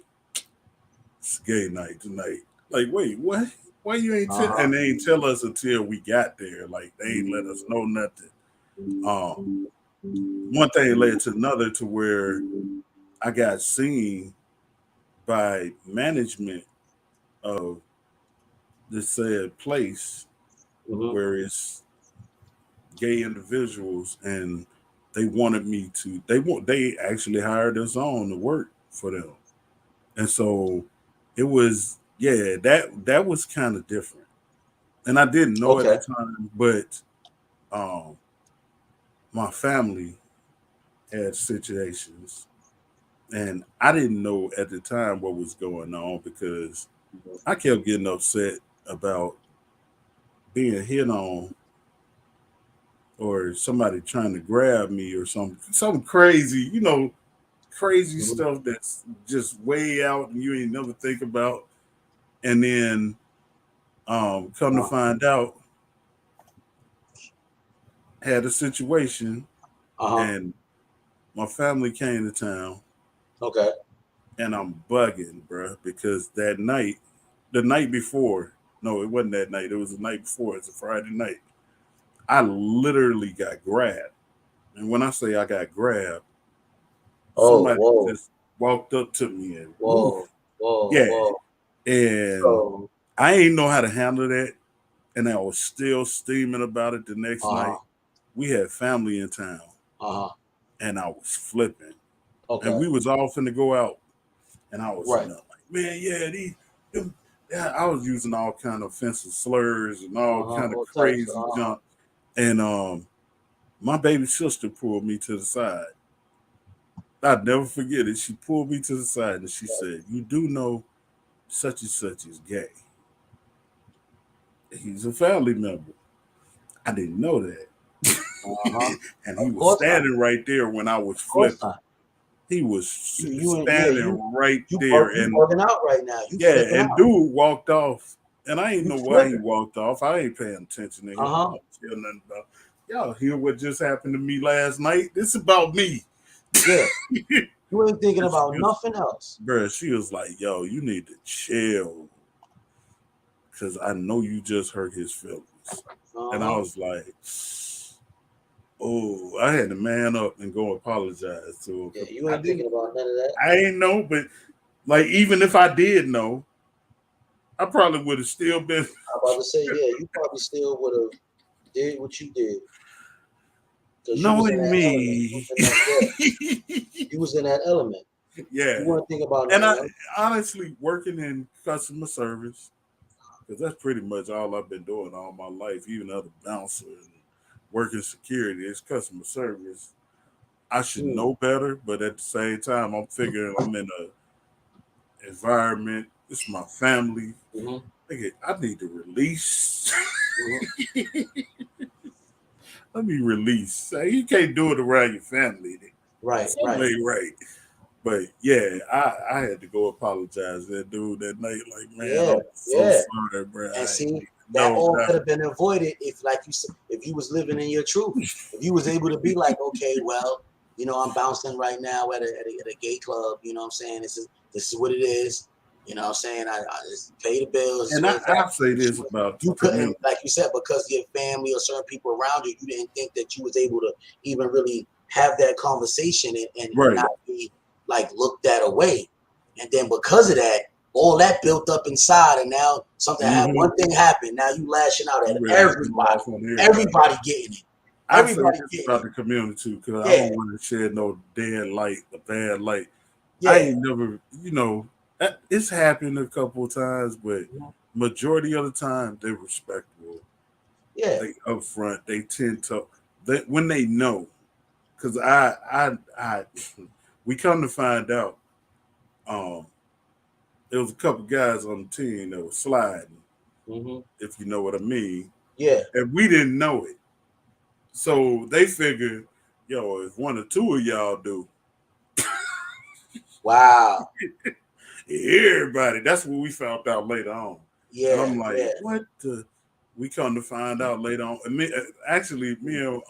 it's gay night tonight. Like, wait, what? Why you ain't tell? Uh-huh. And they ain't tell us until we got there. Like, they ain't let us know nothing. Um, one thing led to another to where I got seen by management of the said place Hmm. where it's gay individuals, and they actually hired us on to work for them. And so it was, yeah, that was kind of different. And I didn't know at Okay. the time, but um my family had situations, and I didn't know at the time what was going on because I kept getting upset about being hit on or somebody trying to grab me or something crazy, crazy Hmm. stuff that's just way out and you ain't never think about. And then come to Uh, find out, had a situation, uh-huh. and my family came to town, Okay. and I'm bugging, bruh, because that night, the night before, no, it wasn't that night. It was the night before. It's a Friday night. I literally got grabbed. And when I say I got grabbed, Oh, somebody whoa, just walked up to me and woof. whoa, whoa, Yeah. whoa. And So, I ain't know how to handle that. And I was still steaming about it the next uh-huh, night. We had family in town, uh-huh. and I was flipping. And Okay. we was all finna go out. And I was Right. like, man, yeah, yeah, I was using all kind of offensive slurs and all Uh-huh. kind of All types. crazy Uh-huh. junk. And my baby sister pulled me to the side. I'd never forget it. She pulled me to the side and she said, "You do know such and such is gay. He's a family member." I didn't know that. Uh-huh. And he Of was course not. standing right there when I was Of course flipping. not. He was You ain't, yeah, standing right there. you And bugging out right now. You yeah, flipping and out. dude walked off. And I ain't You know why he flipping. walked off. I ain't paying attention to him. I Uh-huh. don't care nothing about. Y'all hear what just happened to me last night? This about me. Yeah. You ain't thinking And she about was, nothing else. bruh, she was like, yo, you need to chill. Because I know you just hurt his feelings. And I Uh-huh. was like, oh, I had to man up and go apologize to him. Yeah, 'Cause you ain't thinking about none of that. I ain't know, but like, even if I did know, I probably would have still been I'm about to say, yeah, you probably still would have did what you did because you was in knowing that element. You me. was in that, yeah, you was in that element. You Yeah. weren't thinking about And nothing I else. honestly, working in customer service, because that's pretty much all I've been doing all my life. Even other bouncer and working security, it's customer service. I should Mm, know better, but at the same time, I'm figuring I'm in a environment. It's my family. mm-hmm, I need to release. mm-hmm. Let me release. Say you can't do it around your family. Right, Something right. ain't right. But yeah, I had to go apologize to that dude that night. Like, man, Yeah, I'm so yeah. sorry, bro. And I ain't see, even that know all that. could have been avoided if, like you said, if you was living in your truth. If you was able to be like, okay, well, I'm bouncing right now at a gay club. You know what I'm saying? This is what it is. You know what I'm saying? I just pay the bills. This is And what it's I'll at. say But this about the you couldn't, community. like you said, because your family or certain people around you, you didn't think that you was able to even really have that conversation and Right. not be like looked at away. And then because of that, all that built up inside, and now something happened. Mm-hmm. One thing happened. Now you lashing out at You ready to go everybody. off on everybody. Everybody getting it. I say Everybody this getting about it. the community because I Yeah, don't want to shed no dead light, a bad light. I yeah, ain't never, it's happened a couple of times, but majority of the time they're respectable. yeah. They upfront. They tend to when they know. Because I, we come to find out, um, there was a couple guys on the team that was sliding, Hmm. if you know what I mean, Yeah. and we didn't know it. So they figured, yo, if one or two of y'all do, Wow. everybody. That's what we found out later on. And Yeah, I'm like, yeah. what the? We come to find out later on. And actually, me and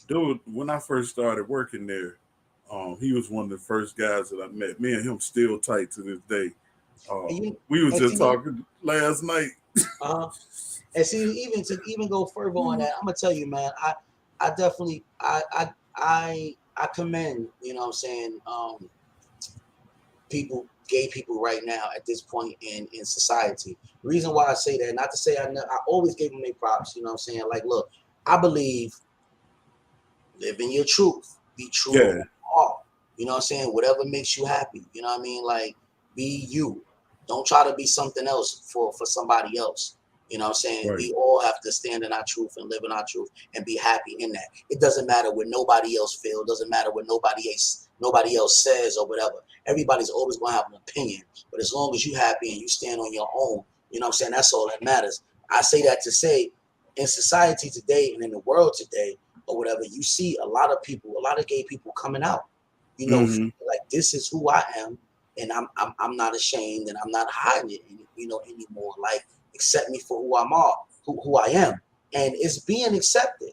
dude, when I first started working there, he was one of the first guys that I met. Me and him still tight to this day. And you We was and just see, talking last night. uh, and see, even to even go further on that, I'm gonna tell you, man. I definitely, I commend. You know what I'm saying? People, gay people, right now at this point in society. The reason why I say that, not to say I always gave them their props. You know what I'm saying? Like, look, I believe live in your truth. Be true to who Yeah, you are. You know what I'm saying? Whatever makes you happy. You know what I mean? Like, be you. Don't try to be something else for somebody else. You know what I'm saying? right. We all have to stand in our truth and live in our truth and be happy in that. It doesn't matter what nobody else feels. It doesn't matter what nobody else says or whatever. Everybody's always gonna have an opinion. But as long as you happy and you stand on your own, you know what I'm saying? That's all that matters. I say that to say in society today and in the world today, or whatever, you see a lot of people, a lot of gay people coming out, Mm-hmm. like this is who I am, and I'm not ashamed, and I'm not hiding it, anymore. Like, accept me for who I am, and it's being accepted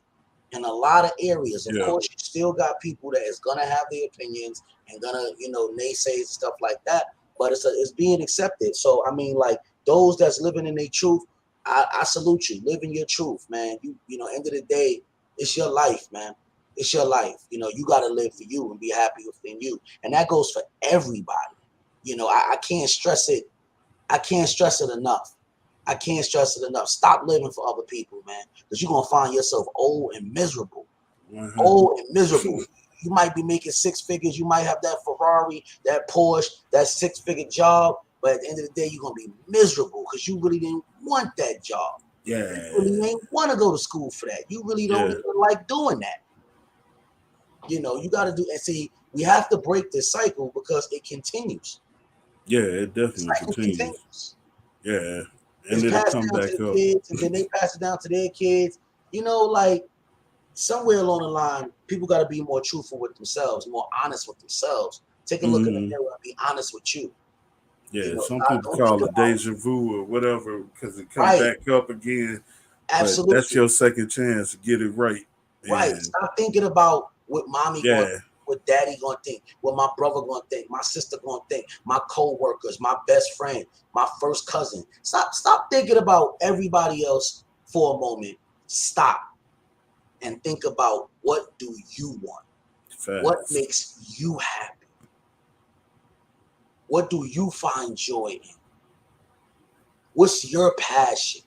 in a lot of areas. Of Yeah, course, you still got people that is gonna have their opinions and gonna, naysays and stuff like that, but it's being accepted. So I mean, like those that's living in their truth, I salute you. Live in your truth, man. End of the day, it's your life, man. It's your life. You got to live for you and be happy within you. And that goes for everybody. I can't stress it. I can't stress it enough. I can't stress it enough. Stop living for other people, man, because you're going to find yourself old and miserable. 100. Old and miserable. You might be making six figures. You might have that Ferrari, that Porsche, that six-figure job. But at the end of the day, you're going to be miserable because you really didn't want that job. You really Yeah, ain't want to go to school for that. You really don't yeah, even like doing that. You got to do, and see, we have to break this cycle because it continues. yeah. It The definitely cycle continues. continues. Yeah, and It's it'll passed come down to back the up. kids, and then they pass it down to their kids. Like somewhere along the line, people got to be more truthful with themselves, more honest with themselves. Take a look in the Hmm. mirror and be honest with you. Yeah, some Stop, people don't think call it about deja vu or whatever because it come right. back up again. But that's Absolutely. your second chance to get it right. Right. And Stop thinking about what mommy going to yeah, think, what daddy going to think, what my brother going to think, my sister going to think, my co-workers, my best friend, my first cousin. Stop thinking about everybody else for a moment. Stop and think about, what do you want? What facts. makes you happy? What do you find joy in? What's your passion?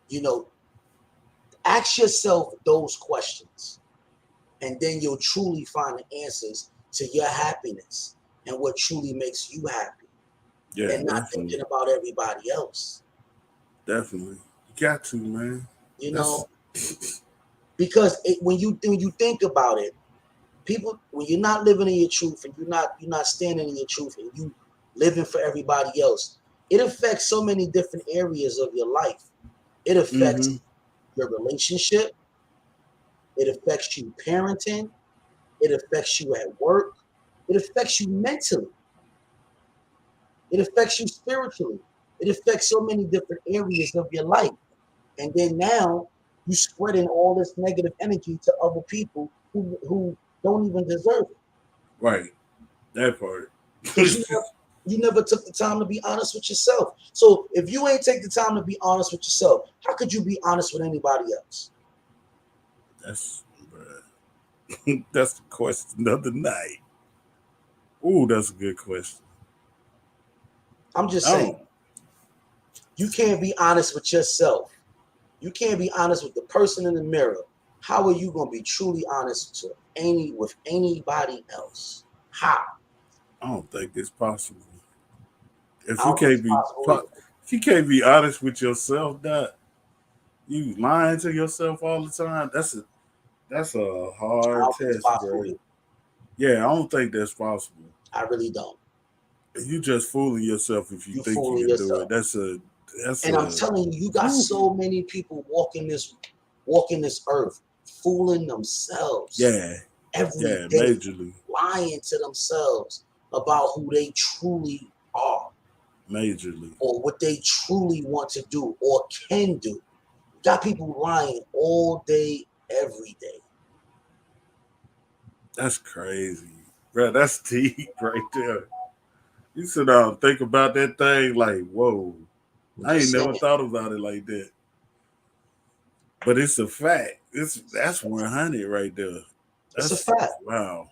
You know, ask yourself those questions, and then you'll truly find the answers to your happiness and what truly makes you happy. Yeah, and not definitely. thinking about everybody else. Definitely. You got to, man. You That's know, because when you think about it, people, when you're not living in your truth and you're not standing in your truth and you living for everybody else, it affects so many different areas of your life. It mm-hmm. affects your relationship. It affects you parenting. It affects you at work. It affects you mentally. It affects you spiritually. It affects so many different areas of your life. And then now you spreading all this negative energy to other people who don't even deserve it. Right. That part. Because you never took the time to be honest with yourself. So if you ain't take the time to be honest with yourself, how could you be honest with anybody else? that's that's the question of the night. Ooh, that's a good question. I'm just saying, Oh, you can't be honest with yourself. You can't be honest with the person in the mirror. How are you gonna be truly honest with anybody else? How? I don't think it's possible. I If you don't think it's can't be possible either. if you can't be honest with yourself, that you lying to yourself all the time, that's a I hard don't think it's test, possible bro. either. Yeah, I don't think that's possible. I really don't. You just fooling yourself if you You think you fooling can do yourself. it. That's And I'm a telling you, you got whew. so many people walking this earth, fooling themselves Yeah, every yeah, day, majorly, lying to themselves about who they truly are majorly. or what they truly want to do or can do. You got people lying all day, every day. That's crazy, bro. That's deep right there. You sit down and think about that thing like, whoa. I'm I ain't just never saying, thought about it like that. But it's a fact. That's 100 right there. it's a That's fact. wow.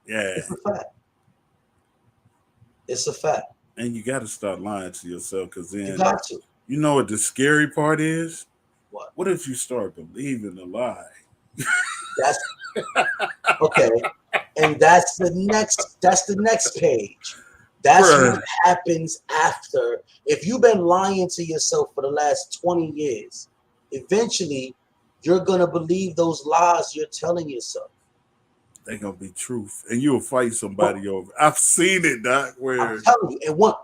Yeah. It's a fact. It's a fact. And you got to start lying to yourself because You then got to. you know what the scary part is? What? What if you start believing the lie? That's okay. And that's the next page. That's what Bruh. happens after. If you've been lying to yourself for the last 20 years, eventually you're gonna believe those lies you're telling yourself. They gonna be truth. And you'll fight But somebody over. I've seen it, Doc, I'm where telling you, and one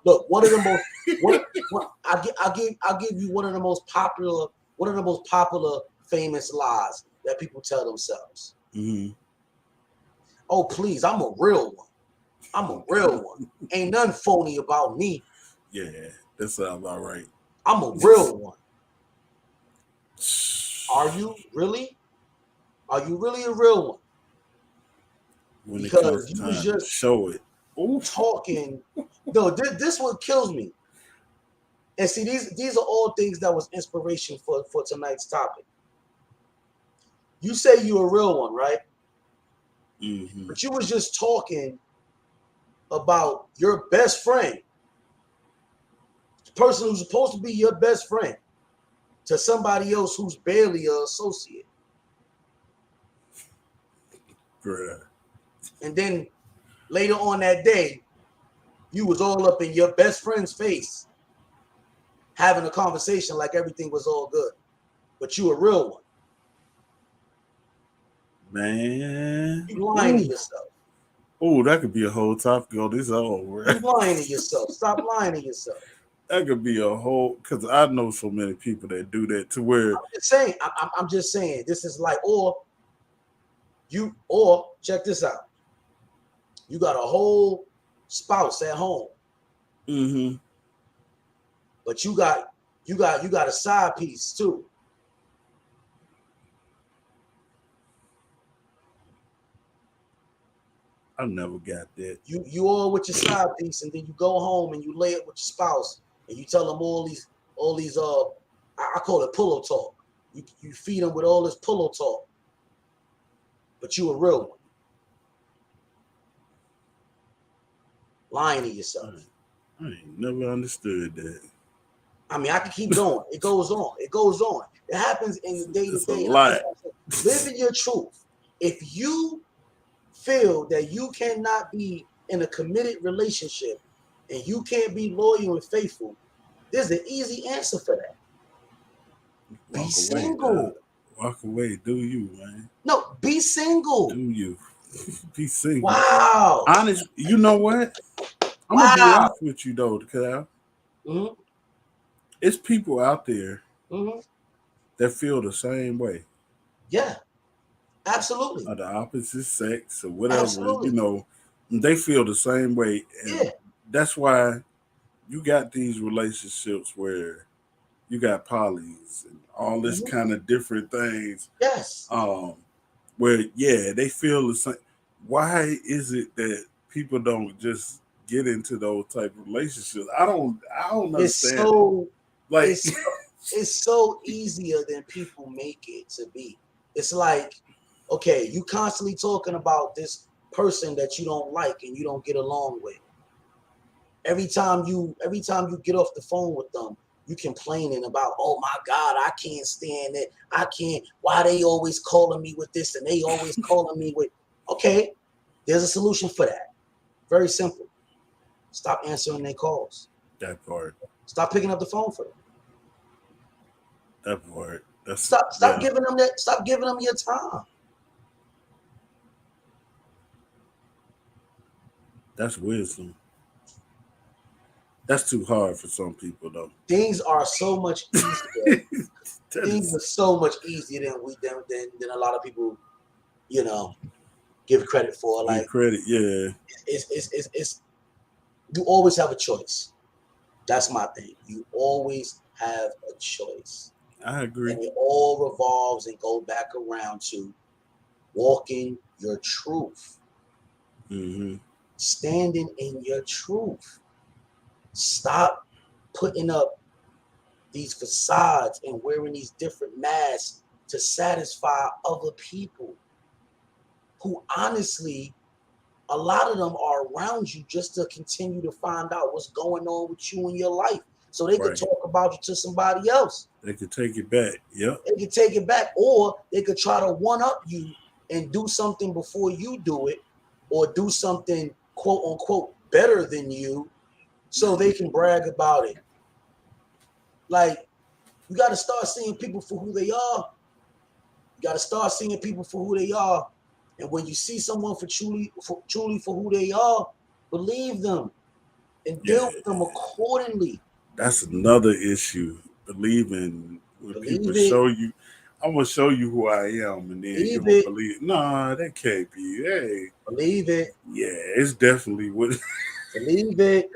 of the most one I'll give you one of the most popular famous lies that people tell themselves. mhm, Oh please, I'm a real one. I'm a real one. Ain't nothing phony about me. yeah, that sounds about right. I'm a real one. Are you really? Are you really a real one? When it Because comes you was time to just show it. Oof. talking. No, this what kills me. And see, these are all things that was inspiration for tonight's topic. You say you a real one, right? Hmm. But you was just talking about your best friend, the person who's supposed to be your best friend, to somebody else who's barely an associate. Bruh. And then later on that day, you was all up in your best friend's face, having a conversation like everything was all good. But you a real one. Man. You lying to Ooh. yourself. Ooh, that could be a whole topic on this own, You bruh. lying to yourself. Stop lying to yourself. That could be a whole because I know so many people that do that to where Just saying. I'm just saying. This is like, or check this out. You got a whole spouse at home, hmm but you got a side piece too. I never got that. You all with your side piece, and then you go home and you lay it with your spouse, and you tell them all these I call it pillow talk. You feed them with all this pillow talk, but you a real one, lying to I, yourself. I ain't never understood that. I mean, I can keep going. It goes on. It goes on. It happens in the day to It's a day, and that's lot. what I'm saying. Live in your truth. If you feel that you cannot be in a committed relationship and you can't be loyal and faithful, there's an easy answer for that. Be Walk away, dog. single. Walk away. Do you, man? No, be Do single. you? Be single. Wow. Honest. You know what? I'm gonna be Wow. honest with you though, Cal. Hmm. It's people out there Hmm. that feel the same way, Yeah, absolutely. of the opposite sex or whatever. Absolutely. They feel the same way, and Yeah. that's why you got these relationships where you got polys and all this Hmm. kind of different things. Yes. Um, where yeah, they feel the same. Why is it that people don't just get into those type of relationships? I don't It's understand it. so Like, it's it's so easier than people make it to be. It's like, okay, you constantly talking about this person that you don't like and you don't get along with. Every time you get off the phone with them, you complaining about, oh my God, I can't stand it. I can't, why they always calling me with this and they always calling me with, okay, there's a solution for that. Very simple. Stop answering their calls. that part, Stop picking up the phone for them. that part. That's Stop yeah, giving them that. Stop giving them your time. that's wisdom. That's too hard for some people though. Things are so much easier. That Things is are so much easier than a lot of people, you know, give credit for. give Like credit. Yeah, it's you always have a choice. That's my thing. You always have a choice. I agree. And it all revolves and go back around to walking your truth, Hmm. standing in your truth. Stop putting up these facades and wearing these different masks to satisfy other people who honestly, a lot of them are around you just to continue to find out what's going on with you in your life so they could Right. talk about you to somebody else. They could take it back. Yep. They could take it back, or they could try to one up you and do something before you do it, or do something quote unquote better than you so they can brag about it. Like, you got to start seeing people for who they are. You got to start seeing people for who they are. And when you see someone truly for who they are, believe them and Yeah. deal with them accordingly. That's another issue. Believing when people Believe it. show you, I'm gonna show you who I am, and then you Believe don't it. believe. Nah, that can't be. Hey, Believe it. yeah, it's definitely what. Believe it.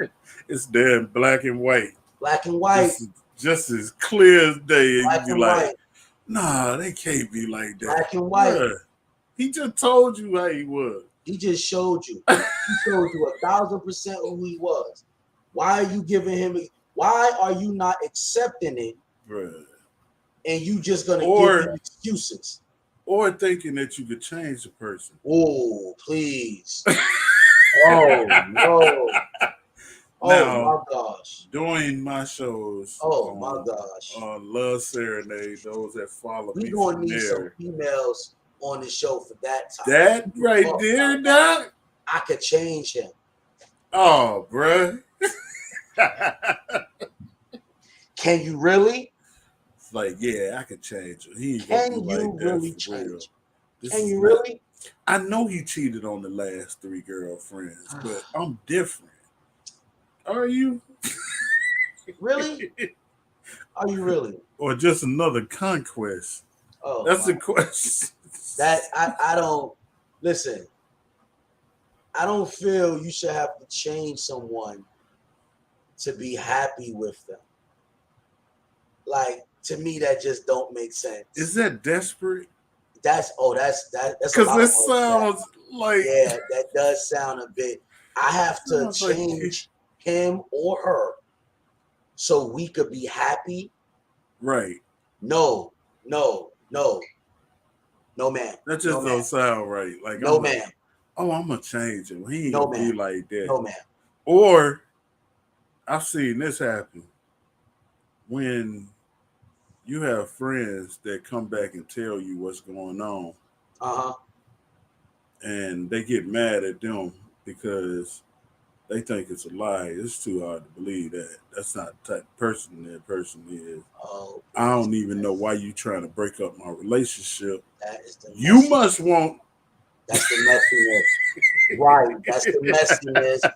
It's there in black and white, Black and white. just as clear as day, and you Black be and like, white. nah, they can't be like that, Black and white. bruh. He just told you how he was. He just showed you. He showed you 1,000% who he was. Why are you giving him? Why are you not accepting it? Bruh. And you just gonna give him Or excuses? thinking that you could change the person. Oh, please. Oh no. Oh Now, my gosh. doing my shows Oh my gosh. on Love Serenade, those that follow We me gonna from need some there. females on the show for that topic. That right Oh, there, doc. I could change him. Oh, bruh. Can you really? It's like, yeah, I could change him. He ain't gonna be Can like you that really for real. change him? This Can is you not. really? I know he cheated on the last 3 girlfriends, but I'm different. Are you? Really? Are you really? Or just another conquest? Oh That's my. the question. That I don't listen. I don't feel you should have to change someone to be happy with them. Like, to me, that just don't make Is sense. that desperate? That's a Because lot of it words for that. sounds like Yeah, that does sound a bit. I have to sounds like change him or her so we could be happy. right. No, no, no, no, ma'am. That No, just ma'am. don't sound right. Like No, ma'am. I'm gonna change him. He ain't No, gonna be ma'am. like that. No, ma'am. Or I've seen this happen when you have friends that come back and tell you what's going on, Uh huh. and they get mad at them because they think it's a lie. It's too hard to believe that. That's not the type of person that person is. Oh, I please. don't even know why you trying to break up my relationship. That is the You mess. must want. That's the messiness. Right. That's the messiness.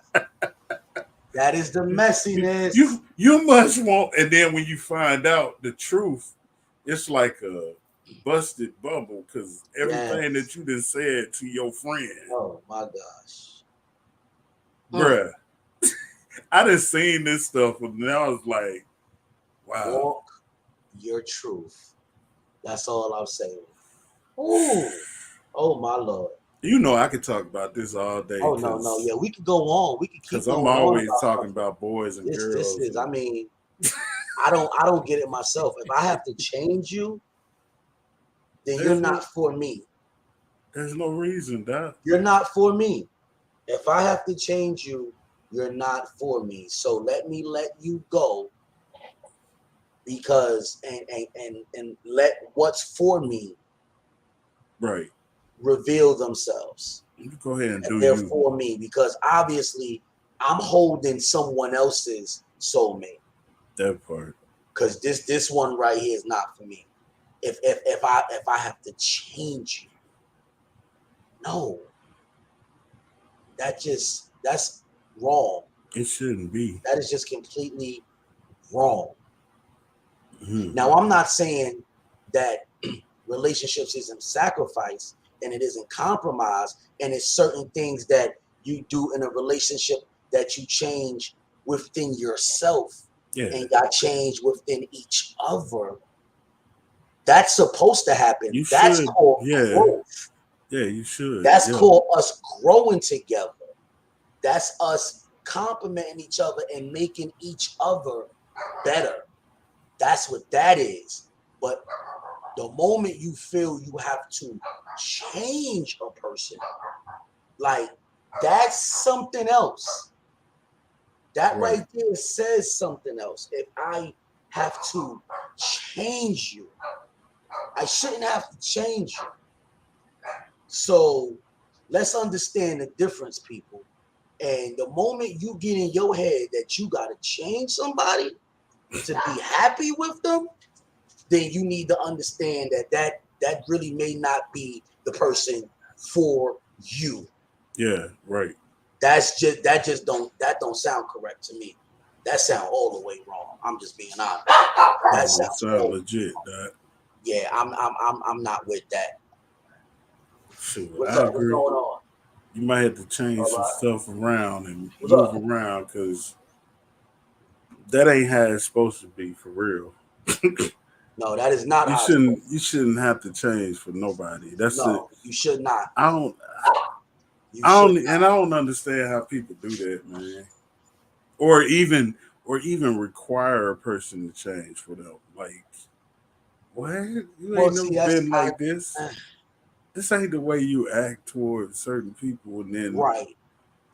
That is the messiness. You must want, and then when you find out the truth, it's like a busted bubble because everything that Yes. you done said to your friend, Oh my gosh. Mm. bruh. I done seen this stuff, and now I was like, wow. Walk your truth. That's all I'm saying. Ooh. Oh my Lord. You know, I could talk about this all day Oh no, no. because Yeah, we could go on. We could keep I'm going on always about talking stuff. about boys and This girls. is, I And mean, I don't get it myself. If I have to change you, then you're there's not no for me. there's no reason, Doc. You're not for me. If I have to change you, you're not for me. So let me let you go because and let what's for me Right. reveal themselves. You go ahead and If do they're you. for me because obviously I'm holding someone else's soulmate That part. because this one right here is not for me. If I have to change you, no, that's wrong. It shouldn't be. That is just completely wrong. Mhm. Now I'm not saying that relationships isn't sacrifice and it isn't compromise and it's certain things that you do in a relationship that you change within yourself Yeah. and got change within each other. That's supposed to happen. You That's should. called Yeah. growth. Yeah, you should. That's Yeah. called us growing together. That's us complimenting each other and making each other better. That's what that is. But the moment you feel you have to change a person, like that's something else. That Right. right there says something else. If I have to change you, I shouldn't have to change you. So let's understand the difference, people. And the moment you get in your head that you got to change somebody to be happy with them, then you need to understand that really may not be the person for you. Yeah. Right. That don't sound correct to me. That sound all the way wrong. I'm just being honest. That It sounds sounds all, legit, Doc. yeah. I'm not with that. Shoot, What's I up? What's agree. going on? You might have to change All some right. stuff around and What's move up? around because that ain't how it's supposed to be for real. No, that is not You how it's shouldn't. supposed. You shouldn't have to change for nobody. That's it. No, you should not. I don't. You I should don't. not. And I don't understand how people do that, man. Or even. Or even require a person to change for them. Like, what? You Well, ain't never see, that's been like this. I, This ain't the way you act towards certain people, and then right.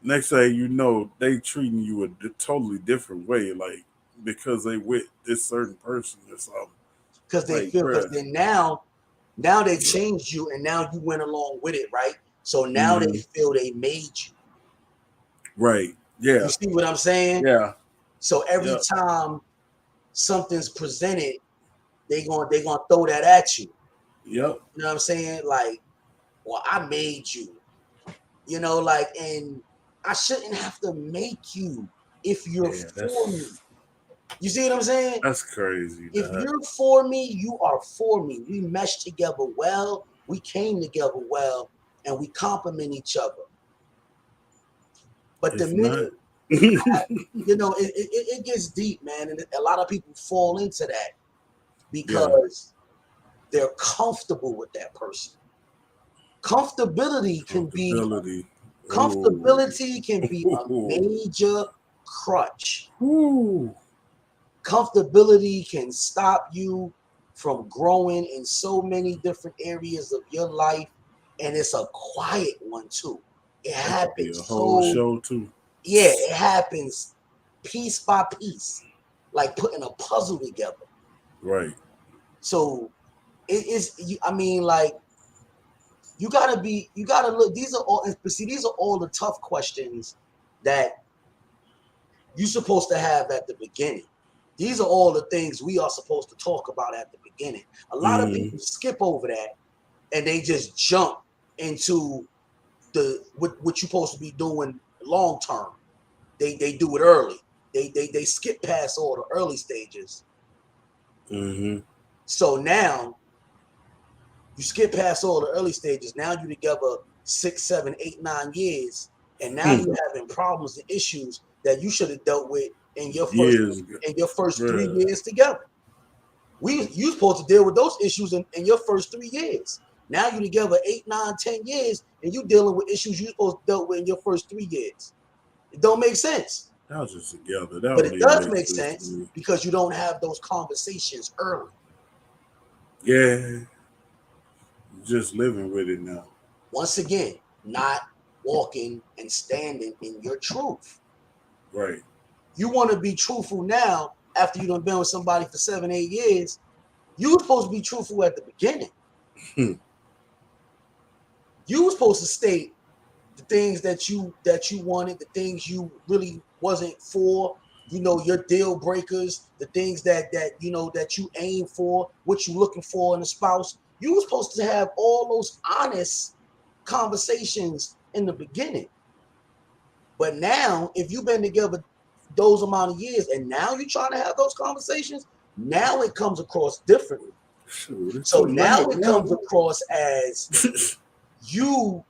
next thing you know, they treating you a totally different way, like because they with this certain person or something. Because they Like, feel because bruh. then now they changed you and now you went along with it, right? So now they Hmm. feel they made you. Right. You Yeah. see what I'm saying? Yeah. So every Yeah. time something's presented, they gonna throw that at you. Yep. You know what I'm saying? Like, well, I made you. Like, and I shouldn't have to make you if you're Yeah. for me. That's You see what I'm saying? that's crazy, If dog. you're for me, you are for me. We mesh together well. We came together well, and we complement each other. But the If not, minute it gets deep, man, and a lot of people fall into that yeah. because they're comfortable with that person. Comfortability can be Comfortability. Oh. comfortability can be a major crutch. Ooh. Comfortability can stop you from growing in so many different areas of your life, and it's a quiet one too. It That could be a happens whole so show too. yeah, it happens piece by piece, like putting a puzzle together. Right. So it is. I mean, like you gotta look. These are all. But see, these are all the tough questions that you're supposed to have at the beginning. These are all the things we are supposed to talk about at the beginning. A lot of Mm-hmm. people skip over that and they just jump into what you're supposed to be doing long term. They do it early. They skip past all the early stages. Mm-hmm. So now you skip past all the early stages. Now you're together 6, 7, 8, 9 years, and now Hmm. you're having problems and issues that you should have dealt with in your first Years ago. 3 Bruh. years together. You supposed to deal with those issues in your first 3 years. Now you're together 8, 9, 10 years, and you dealing with issues you supposed to dealt with in your first 3 years. It don't make sense. That was just together. That But don't it even does make make sense to sense me. because you don't have those conversations early. Yeah. Just living with it now. Once again, not walking and standing in your truth. Right. You want to be truthful now after you done been with somebody for 7, 8 years. You were supposed to be truthful at the beginning. Hmm. You were supposed to state the things that you wanted, the things you really wasn't for, your deal breakers, the things that you aim for, what you looking for in a spouse. You were supposed to have all those honest conversations in the beginning. But now, if you've been together those amount of years and now you're trying to have those conversations, now it comes across differently. Shoot, it's So too now late it now. comes across as you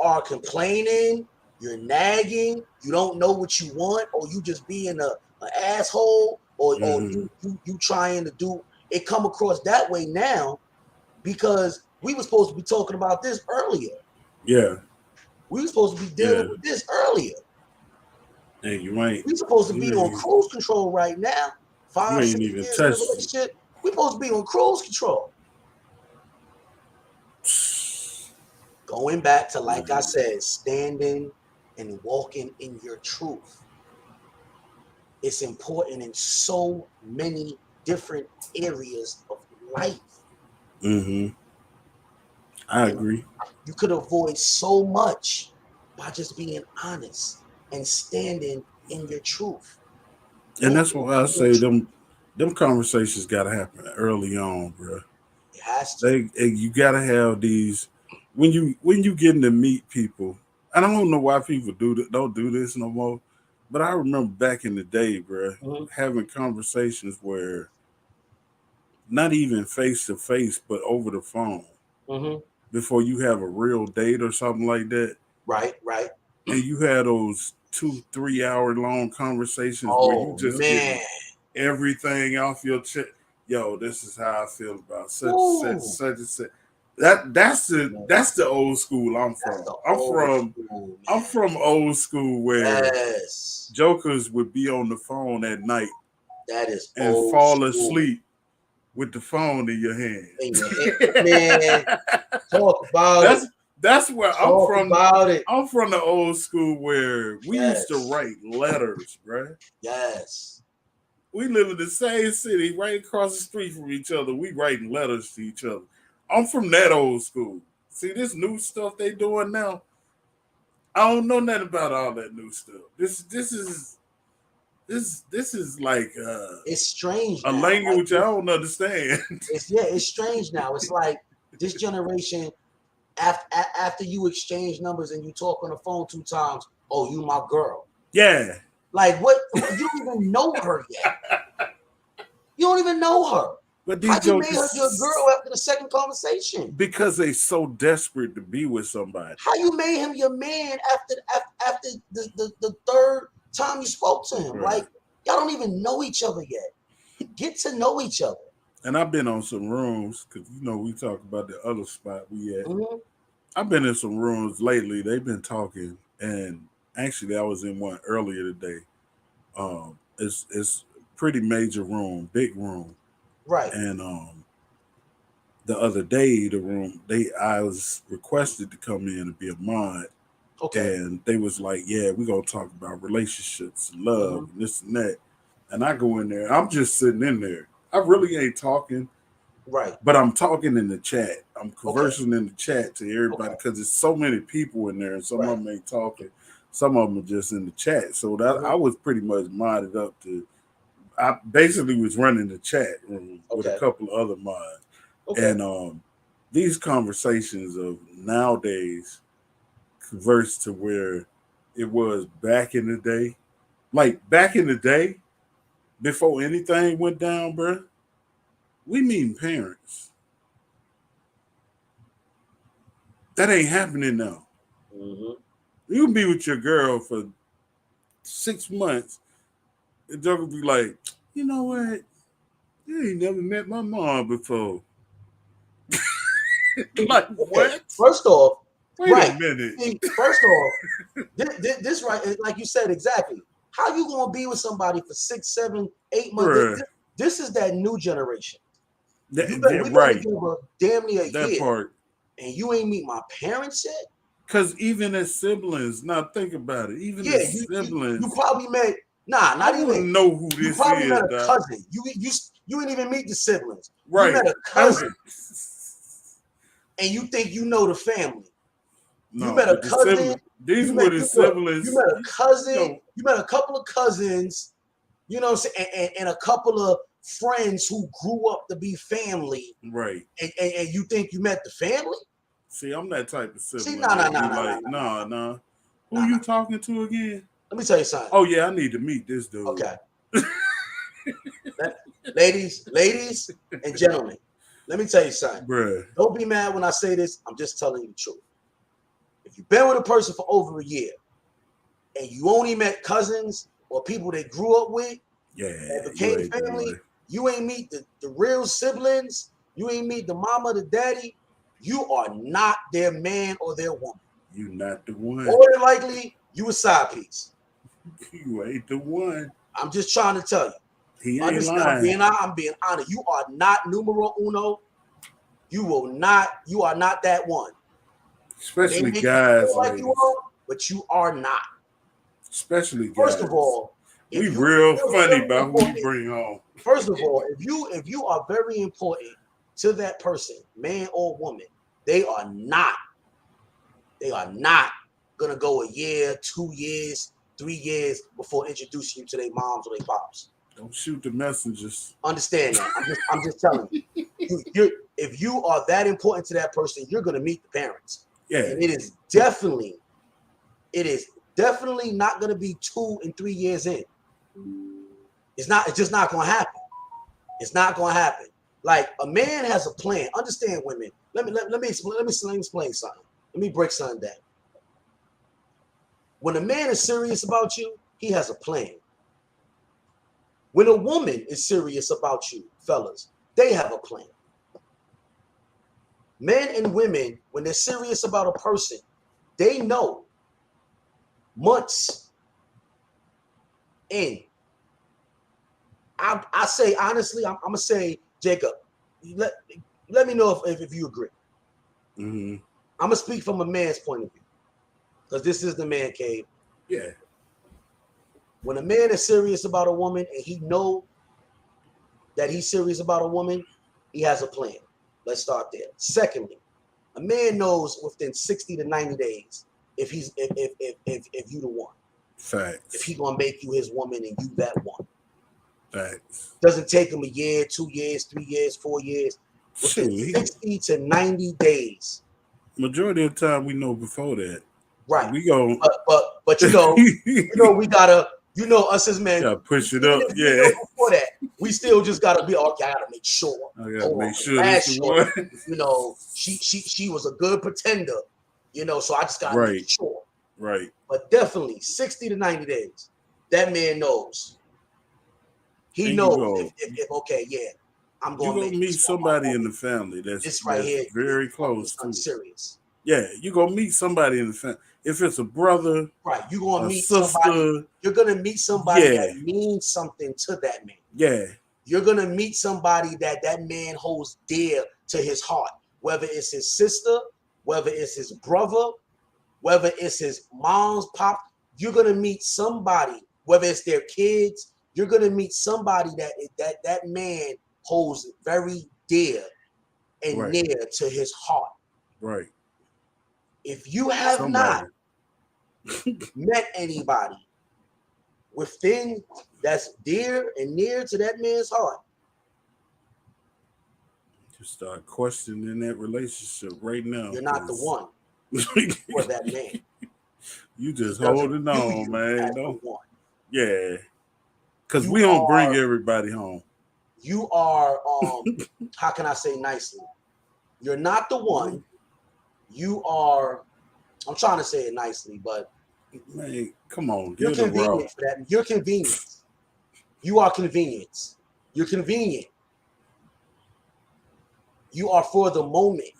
are complaining, you're nagging, you don't know what you want, or you just being an asshole, or Mm-hmm. you trying to do it. Come across that way now because we were supposed to be talking about this earlier. Yeah. We were supposed to be dealing Yeah. with this earlier. And you ain't We supposed to be you on ain't cruise control right now. you Five, ain't six even years in a touched it. relationship, we supposed to be on cruise control. Going back to, like I said, standing and walking in your truth. It's important in so many different areas of life. Mm-hmm. I And agree. you could avoid so much by just being honest and standing in your truth. And that's Walking why I in your say truth. them conversations gotta happen early on, bro. It has to. You gotta have these when you getting to meet people. And I don't know why people don't do this no more. But I remember back in the day, bro, Mhm, having conversations where not even face to face, but over the phone mhm. before you have a real date or something like that. Right, right. And you had those 2 3 hour long conversations where you Oh just man. getting everything off your chest. Yo, this is how I feel about such and such Ooh. such and such. That's the old school I'm That's from. the I'm old from school, I'm man. from old school where Yes. jokers would be on the phone at night That is and old fall school. asleep with the phone in your In your head. hand. Man, talk about it. that's that's where I'm Talk from. about it. I'm from the old school where we used to Yes. write letters, bruh. Yes. We live in the same city, right across the street from each other. We writing letters to each other. I'm from that old school. See this new stuff they doing now. I don't know nothing about all that new stuff. This is like It's strange a now. Like language I don't understand. it's strange now. It's like this generation after you exchange numbers and you talk on the phone 2 times, oh, you my girl. Yeah, Like what? You don't even know her yet. You don't even know her. but How these you made her your girl jokers after the second conversation? because they so desperate to be with somebody. How you made him your man after the third time you spoke to him? Right. Like y'all don't even know each other yet. Get to know each other. And I've been on some rooms because we talk about the other spot we at. Mhm. I've been in some rooms lately. They've been talking, and actually, I was in one earlier today. It's pretty major room, big room, Right. and the other day the room I was requested to come in and be a mod, Okay. and they was like, "Yeah, we gonna talk about relationships, and love, Mhm. and this and that." And I go in there. I'm just sitting in there. I really ain't talking. Right. But I'm talking in the chat. I'm Okay. conversing in the chat to everybody Okay. because there's so many people in there and some Right. of them ain't talking. Some of them are just in the chat. So that Mhm. I was pretty much modded up to. I basically was running the chat room with a Okay. couple of other mods, Okay. and these conversations of nowadays converse to where it was back in the day. Like back in the day, before anything went down, bro, we meeting parents. That ain't happening now. Hmm. You can be with your girl for 6 months, and Joker be like, you know what? You ain't never met my mom before. Like Okay. what? First off, Wait a right. minute. See, first off, this right, like you said exactly. How you gonna be with somebody for 6, 7, 8 months? Bruh. This is that new generation. We better Right. give a damn near a That year, part. and you ain't meet my parents yet. Because even as siblings, now think about it. Even Yeah, as you siblings, probably met. Nah, I not want to even. know who You this probably met is, a Doc. cousin. You didn't even meet the siblings. You Right. met a cousin, and you think you know the family. You No, met a but the cousin. siblings, these You were met the you, look, you siblings. met a cousin. Yo, You met a couple of cousins. You know what I'm saying, and a couple of friends who grew up to be family, right. and you think you met the family? See, I'm that type of See, sibling no, no, that no, be no, no, like, no, no, nah, nah. Who no, no. you talking to again? Let me tell you something. Oh yeah, I need to meet this dude. Okay, ladies and gentlemen, let me tell you something. Bruh. Don't be mad when I say this. I'm just telling you the truth. If you've been with a person for over a year and you only met cousins or people they grew up with Yeah, and you became ain't the family, one. you ain't meet the real siblings, you ain't meet the mama, the daddy, you are not their man or their woman. You not the one. More than likely, you a side piece. You ain't the one. I'm just trying to tell you. He ain't Understand? lying. I'm being honest. You are not numero uno. You are not that one. They Especially make you feel guys, like you ladies. are, but you are not. Especially First of guys. all, We if you real feel funny very about who we important, bring home. first of all, if you are very important to that person, man or woman, they are not they are not gonna go a year, 2 years, 3 years before introducing you to their moms or their pops. Don't shoot the messengers. Understand that? I'm just telling you. If you are that important to that person, you're gonna meet the parents, Yeah. and it is definitely not gonna be 2 and 3 years in. It's not. It's just not gonna happen. It's not gonna happen. Like a man has a plan. Understand, women. Let me explain something. Let me break something down. When a man is serious about you, he has a plan. When a woman is serious about you, fellas, they have a plan. Men and women, when they're serious about a person, they know months in. I say honestly, I'm gonna say, Jacob, let, let me know if you agree. Mm-hmm. I'm gonna speak from a man's point of view because this is the man cave. Yeah. When a man is serious about a woman and he know that he's serious about a woman, he has a plan. Let's start there. Secondly, a man knows within 60 to 90 days if you the one. If Facts. he gonna make you his woman and you that one. Facts. Doesn't take him a year, 2 years, 3 years, 4 years. Within Shoot, 60 to 90 days. majority of the time we know before that. Right. We go But we gotta, us as men, gotta push it even up. if we Yeah. know before that, we still just gotta be okay. I gotta make sure. I gotta Hold on, make sure this last the short, one. she was a good pretender, so I just gotta make Right. sure. Right. But definitely 60 to 90 days, that man knows. He And you knows go if okay, yeah, I'm you gonna go make meet this one my somebody in woman. the family This right that's here very is gonna be close something too. serious. Yeah, you go meet somebody in the family. If it's a brother, Right. You're gonna a meet somebody. sister, You're gonna meet somebody yeah, that means something to that man. yeah, You're gonna meet somebody that man holds dear to his heart, whether it's his sister, whether it's his brother, whether it's his mom's pop. You're gonna meet somebody, whether it's their kids. You're gonna meet somebody that man holds very dear and right, near to his heart. right. If you have not, Somebody. met anybody within that's dear and near to that man's heart, You start questioning that relationship right now. you're not the one for that man. You just He doesn't holding view on, you man. as the No, one. yeah, because You we don't bring are, everybody home. you are, how can I say nicely? You're not the one. You are, I'm trying to say it nicely, but Man, come on, you're give it a raw. convenient for that. You're convenience. You are convenience. You're convenient. You are for the moment.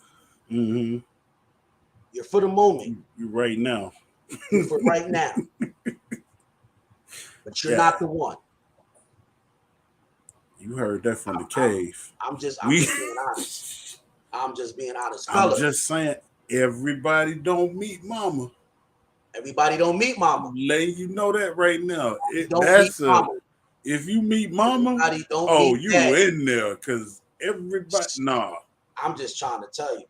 Mm-hmm. You're for the moment. You right now. You're for right now. But you're Yeah, not the one. you heard that from the I'm, cave. I'm just We. being honest. I'm just being honest. I'm Fellas, just saying, everybody don't meet mama. everybody don't meet mama. Letting you know that right now. Don't meet That's a mama. if you meet mama, Everybody don't oh, meet you dad. in there because everybody I'm just trying to tell you.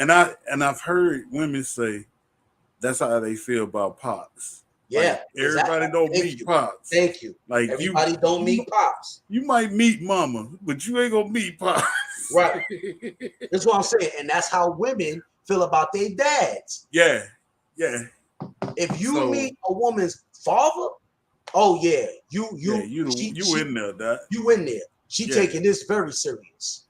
I've heard women say that's how they feel about pops. Yeah, Like everybody exactly. don't Thank meet you. pops. Thank you. Like Everybody don't meet pops. You might meet mama, but you ain't gonna meet pops. Right. That's what I'm saying. And that's how women feel about their dads. Yeah. If you So, meet a woman's father, oh yeah, you in there, Doc. you in there. She taking this very serious.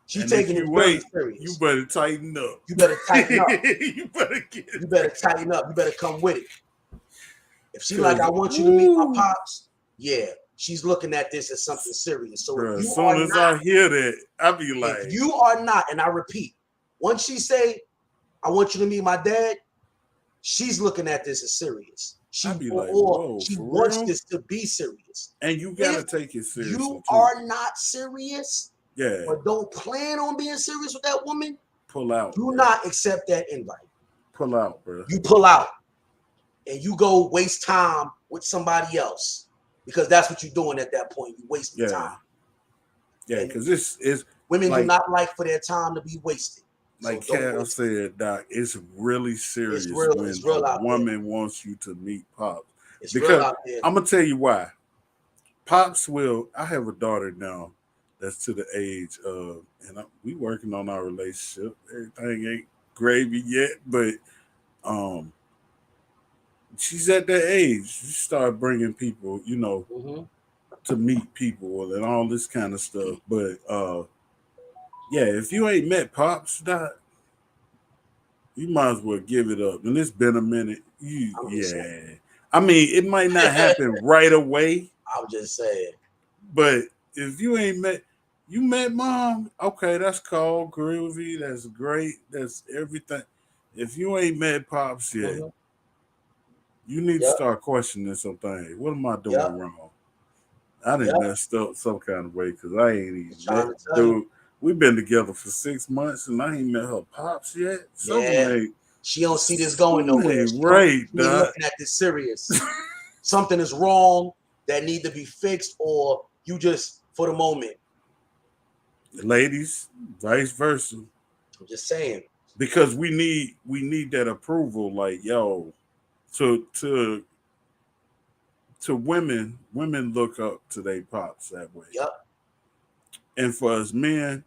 She's taking it very serious. You better tighten up. You better tighten up. You better tighten up. You better come with it. If she like, I want you to meet my pops, yeah, she's looking at this as something serious. So Bruh, if you as soon are as not, I hear that, I be like, if you are not, and I repeat, once she say, I want you to meet my dad, she's looking at this as serious. She I be like, or whoa, she for wants real? this to be serious. And you gotta If take it seriously. You too. are not serious, yeah, or don't plan on being serious with that woman. Pull out. Do not accept that invite. Pull out, bro. You pull out, and you go waste time with somebody else because that's what you're doing at that point. You wasting time. Yeah, because this is women do not like for their time to be wasted. Like Cal said, Doc, it's really serious when a woman wants you to meet Pops. It's because real out there. I'm gonna tell you why. Pops will. I have a daughter now that's to the age of, and we working on our relationship. Everything ain't gravy yet, but she's at that age. She start bringing people, to meet people and all this kind of stuff. But yeah, if you ain't met Pops, Doc, you might as well give it up. And it's been a minute. I mean, it might not happen right away. I'm just saying. But if you ain't met, you met mom, okay, that's cool, groovy, that's great, that's everything. If you ain't met Pops yet, you need to start questioning some things. What am I doing wrong? I done messed up some kind of way because I ain't even met dude. We've been together for 6 months and I ain't met her Pops yet. She don't see this going nowhere. Right, she ain't looking at this serious. Something is wrong that need to be fixed, or you just for the moment. Ladies, vice versa. I'm just saying. Because we need that approval, like, yo, to women look up to their pops that way. Yep. And for us men,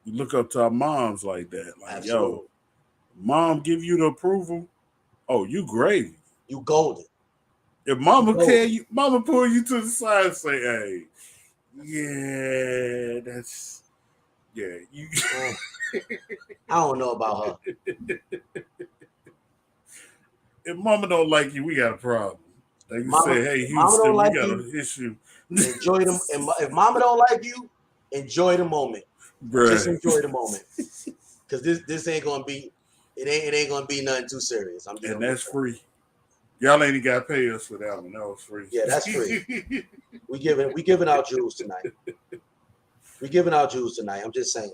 we look up to our moms like that. Like, absolutely. Yo, mom give you the approval. Oh, you great. You golden. If mama mama pull you to the side and say, hey, yeah, that's you. I don't know about her. If mama don't like you, we got a problem. Like you say, hey, Houston, we got an issue. Enjoy them. And if mama don't like you, enjoy the moment. Bruh. Just enjoy the moment. Because this ain't gonna be, it ain't gonna be nothing too serious. And that's free. Y'all ain't got to pay us for that one. That was free. Yeah, that's free. we giving out jewels tonight. We giving out jewels tonight. I'm just saying.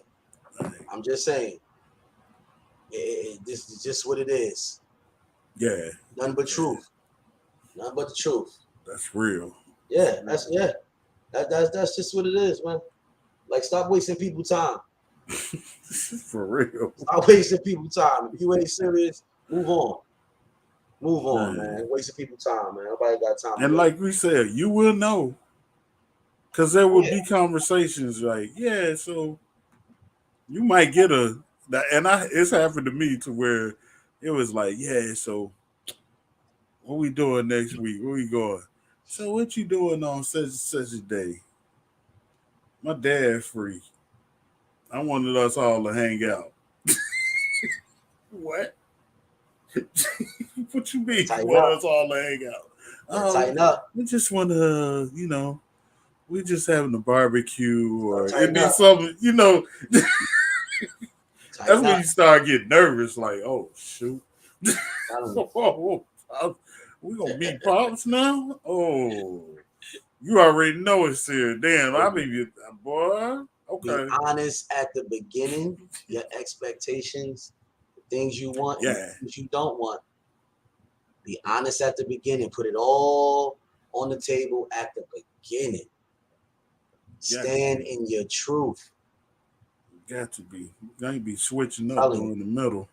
This is just what it is. Yeah. Nothing but truth. Nothing but the truth. That's real. Yeah, that's just what it is, man. Like, stop wasting people's time. For real. Stop wasting people's time. If you ain't serious, move on. Move on, man. Man. Wasting people's time, man. Nobody got time to And wait. like we said, you will know. Cause there Oh would yeah. be conversations like, yeah, so you might get it's happened to me to where it was like, yeah, so what we doing next week? Where we going? So what you doing on such and such a day? My dad free. I wanted us all to hang out. What? What you mean you Tighten want up. us all to hang out? Yeah, Oh, tighten up. we just want to, we just having a barbecue No, or it tighten be up. something, that's Tighten when up. you start getting nervous, like, oh shoot. Tell 'em. Oh, we gonna meet pops now? Oh, you already know it's here. Damn, I mean, boy. Be Okay, honest at the beginning. Your expectations, the things you want, and the yeah, things you don't want. Be honest at the beginning. Put it all on the table at the beginning. got to Stand be, in your truth. got to be. You can't be switching up Telling though you. in the middle.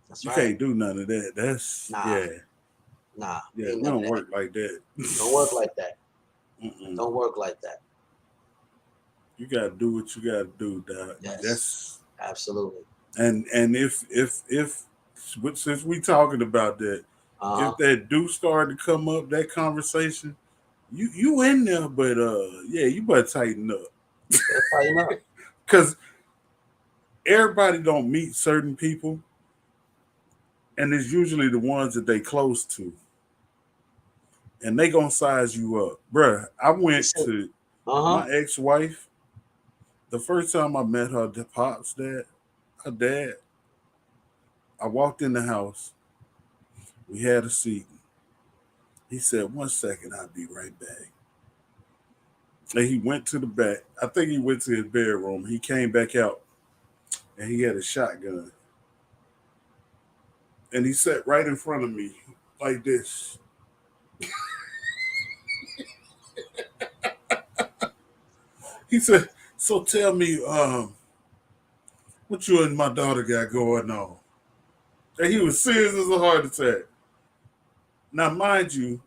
That's You right. can't do none of that. That's Nah, yeah, nah. yeah. Ain't We none of don't that. work like that. Don't work like that. Mm-mm. Don't work like that. You gotta do what you gotta do, Doc. Yes, That's absolutely. and if since we talking about that, Uh huh. if that do start to come up, that conversation, you in there, but yeah, you better tighten up Better tighten up. because everybody don't meet certain people, and it's usually the ones that they close to, and they gonna size you up, bruh. I went Listen. to Uh huh. my ex-wife the first time I met her pops dad, her dad. I walked in the house. We had a seat. He said, "1 second, I'll be right back." And he went to the back. I think he went to his bedroom. He came back out and he had a shotgun. And he sat right in front of me like this. He said, "So tell me, what you and my daughter got going on?" And he was serious as a heart attack. Now, mind you,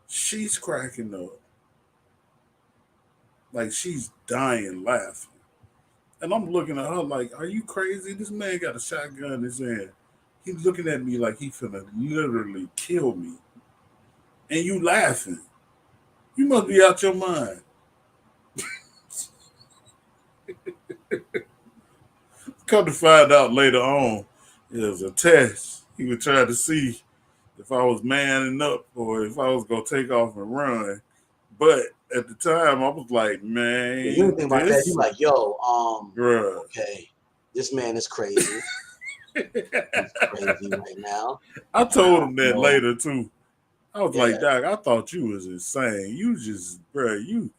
she's cracking up. Like she's dying laughing. And I'm looking at her like, are you crazy? This man got a shotgun in his hand. He's looking at me like he finna literally kill me. And you laughing. You must be out your mind. Come to find out later on, it was a test. He was trying to see if I was manning up or if I was gonna take off and run. But at the time, I was like, Yeah, you man, don't think about that. You this, like, yo, bruh. okay, this man is crazy. He's crazy right now, I and I told him don't that know. later too. I was Yeah, like, Doc, I thought you was insane. You just, bruh, you.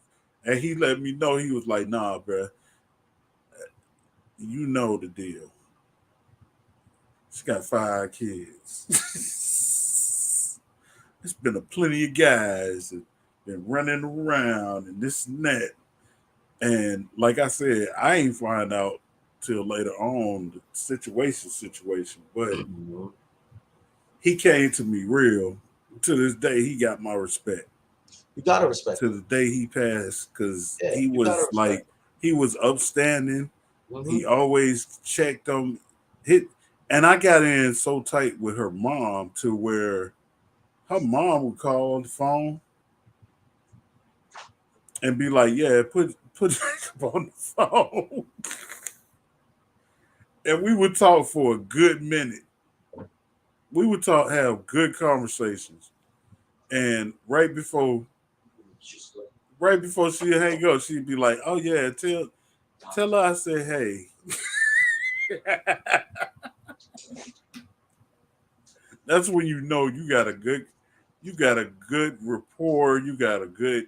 And he let me know, he was like, nah, bruh, you know the deal. She got 5 kids. There's been a plenty of guys that been running around and this and that. And like I said, I ain't find out till later on the situation. But mhm. he came to me real. To this day, he got my respect. You gotta respect To him. the day he passed, because Yeah, he you gotta was respect like, he was upstanding. him. He always checked on hit, and I got in so tight with her mom to where her mom would call on the phone and be like, "Yeah, put Jacob on the phone," and we would talk for a good minute. We would talk, have good conversations, and Just like, right before she hang up, she'd be like, "Oh yeah, tell her I said hey." That's when you know you got a good rapport, you got a good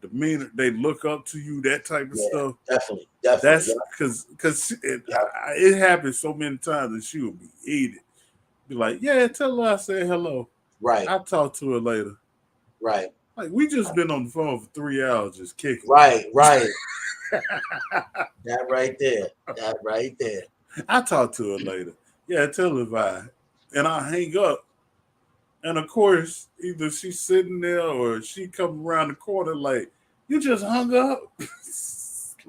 demeanor. They look up to you, that type of yeah, stuff. definitely. Yeah, That's because yeah. it happens so many times that she will be eating. Be like, yeah, tell her I said hello. Right, I'll talk to her later. right, Like we just been on the phone for 3 hours just kicking right. That right there. That right there. it. I talk to her later. Yeah, tell her if I and I hang up And of course, either she's sitting there or she come around the corner like, you just hung up.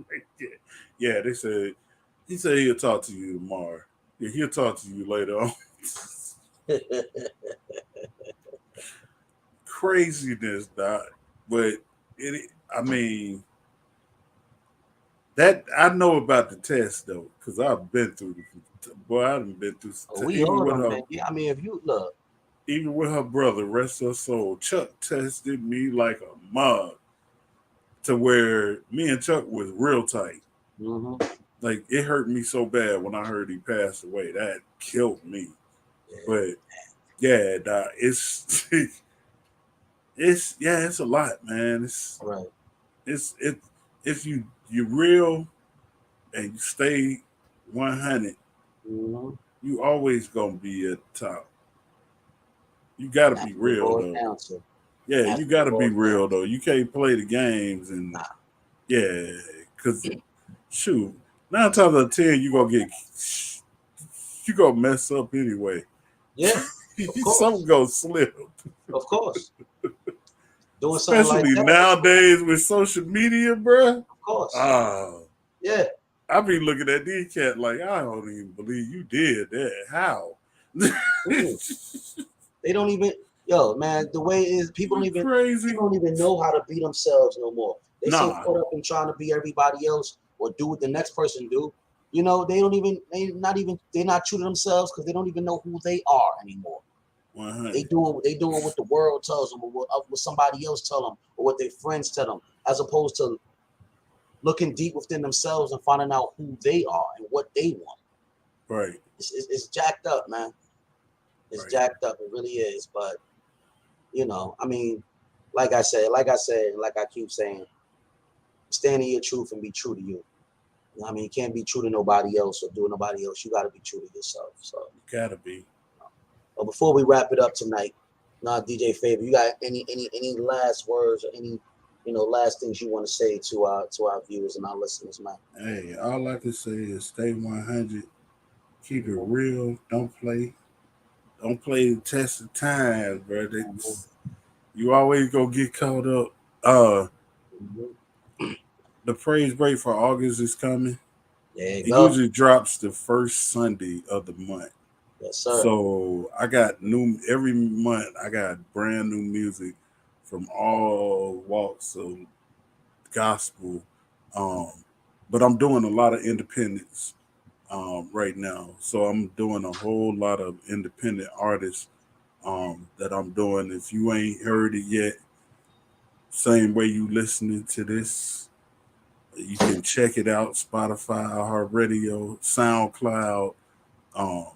Like, yeah. Yeah, they said he said he'll talk to you tomorrow. Yeah, he'll talk to you later on. Craziness, doc. But it, I mean, that I know about the test though, because I've been through the boy. I've been through Oh, we even all with them, her, man. Yeah, I mean, if you look, even with her brother, rest her soul. Chuck tested me like a mug to where me and Chuck was real tight. hmm Like it hurt me so bad when I heard he passed away. That killed me. yeah, But yeah, doc, it's it's yeah, it's a lot, man. right. It's if you real and you stay 100, hmm you always gonna be at the top. You gotta That's be what it real boils though. down to. Yeah, That's you what it gotta be boils down real to. though. You can't play the games and Nah. yeah, cause shoot, 9 times out of 10 you gonna mess up anyway. Yeah, of Something course, gonna slip. of course. Doing something like Especially that, of course, nowadays with social media, bruh. of course. Ah, Yeah. I be looking at these cats like I don't even believe you did that. How? Mm. They don't even, yo, man, the way it is, You crazy? people don't even know how to be themselves no more. They so Nah, caught up in trying to be everybody else or do what the next person do. You know, they're not true to themselves because they don't even know who they are anymore. They 100. doing what the world tells them or what somebody else tell them or what their friends tell them, as opposed to looking deep within themselves and finding out who they are and what they want. Right, It's jacked up, man. It's right. jacked up. It really is. But I mean, like I keep saying, stand in your truth and be true to you. I mean, you can't be true to nobody else or do nobody else. You got to be true to yourself. So, Gotta be. but before we wrap it up tonight, DJ Favor, you got any last words or any last things you want to say to our viewers and our listeners, man? Hey, all I can say is stay 100. Keep it real. Don't play. Don't play the test of time, bro. Mm-hmm. You always gonna get caught up. Uh, Mm-hmm. the praise break for August is coming. There you It go. usually drops the first Sunday of the month. Yes, sir. So I got new every month. I got brand new music from all walks of gospel. Um, but I'm doing a lot of independence right now. So I'm doing a whole lot of independent artists that I'm doing. If you ain't heard it yet, same way you listening to this, you can check it out. Spotify, iHeartRadio, SoundCloud. Um,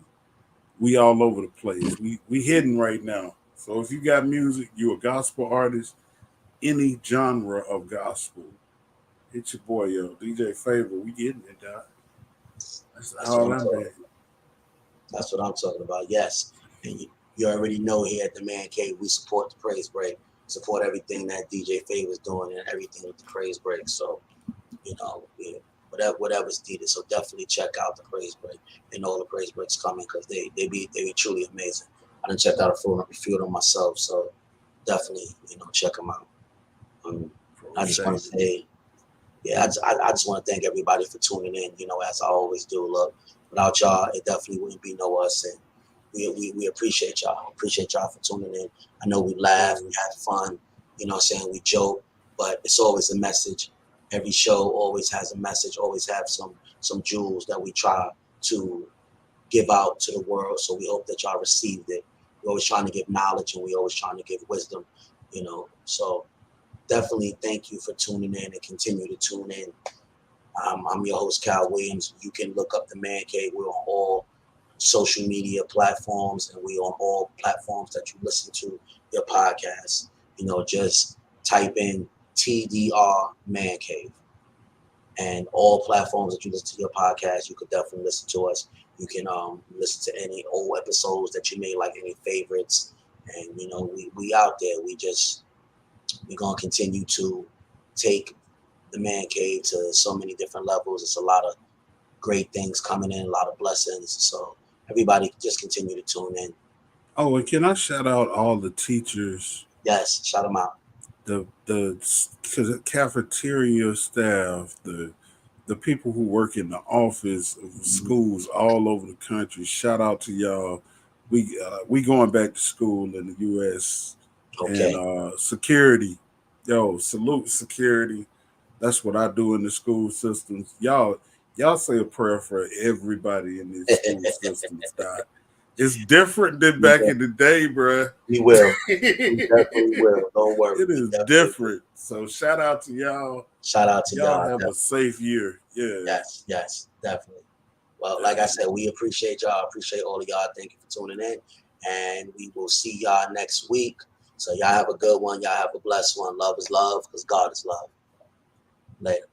we all over the place. We hidden right now. So if you got music, you a gospel artist, any genre of gospel, hit your boy yo, DJ Favor. We getting it, dog. That's That's what all I'm I'm talking. at. That's what I'm talking about. Yes, and you already know here at the Man Cave, we support the Praise Break, support everything that DJ Favor's doing, and everything with the Praise Break. So whatever's needed. So definitely check out the Praise Break and all the Praise Breaks coming because they be truly amazing. I done checked out a few of them myself, so definitely check them out. Um, For I just want sure. to say, yeah, I just want to thank everybody for tuning in. As I always do. Look, without y'all, it definitely wouldn't be no us. And we appreciate y'all. Appreciate y'all for tuning in. I know we laugh, we had fun. We joke, but it's always a message. Every show always has a message. Always have some jewels that we try to give out to the world. So we hope that y'all received it. We're always trying to give knowledge, and we always trying to give wisdom. So definitely thank you for tuning in and continue to tune in. I'm your host, Cal Williams. You can look up the Man Cave. We're on all social media platforms, and we're on all platforms that you listen to your podcast. Just type in TDR Man Cave, and all platforms that you listen to your podcast, you could definitely listen to us. You can listen to any old episodes that you made, like any favorites, and we out there. We're gonna continue to take the Man Cave to so many different levels. It's a lot of great things coming in, a lot of blessings. So everybody just continue to tune in. Oh, and can I shout out all the teachers, Yes, shout them out. the cafeteria staff, the people who work in the office of Mhm. schools all over the country. Shout out to y'all. We going back to school in the U.S. and Okay. security. Yo, salute security. That's what I do in the school systems. Y'all say a prayer for everybody in these school systems. Dot. It's different than we back will. in the day, bruh. We will. We definitely It will. Don't worry. We is definitely will. different. So shout out to y'all. Shout out to Y'all y'all. have a safe year. Yeah. Yes, yes, definitely. Well, like I Definitely. said, we appreciate y'all. Appreciate all of y'all. Thank you for tuning in. And we will see y'all next week. So y'all have a good one. Y'all have a blessed one. Love is love because God is love. Later.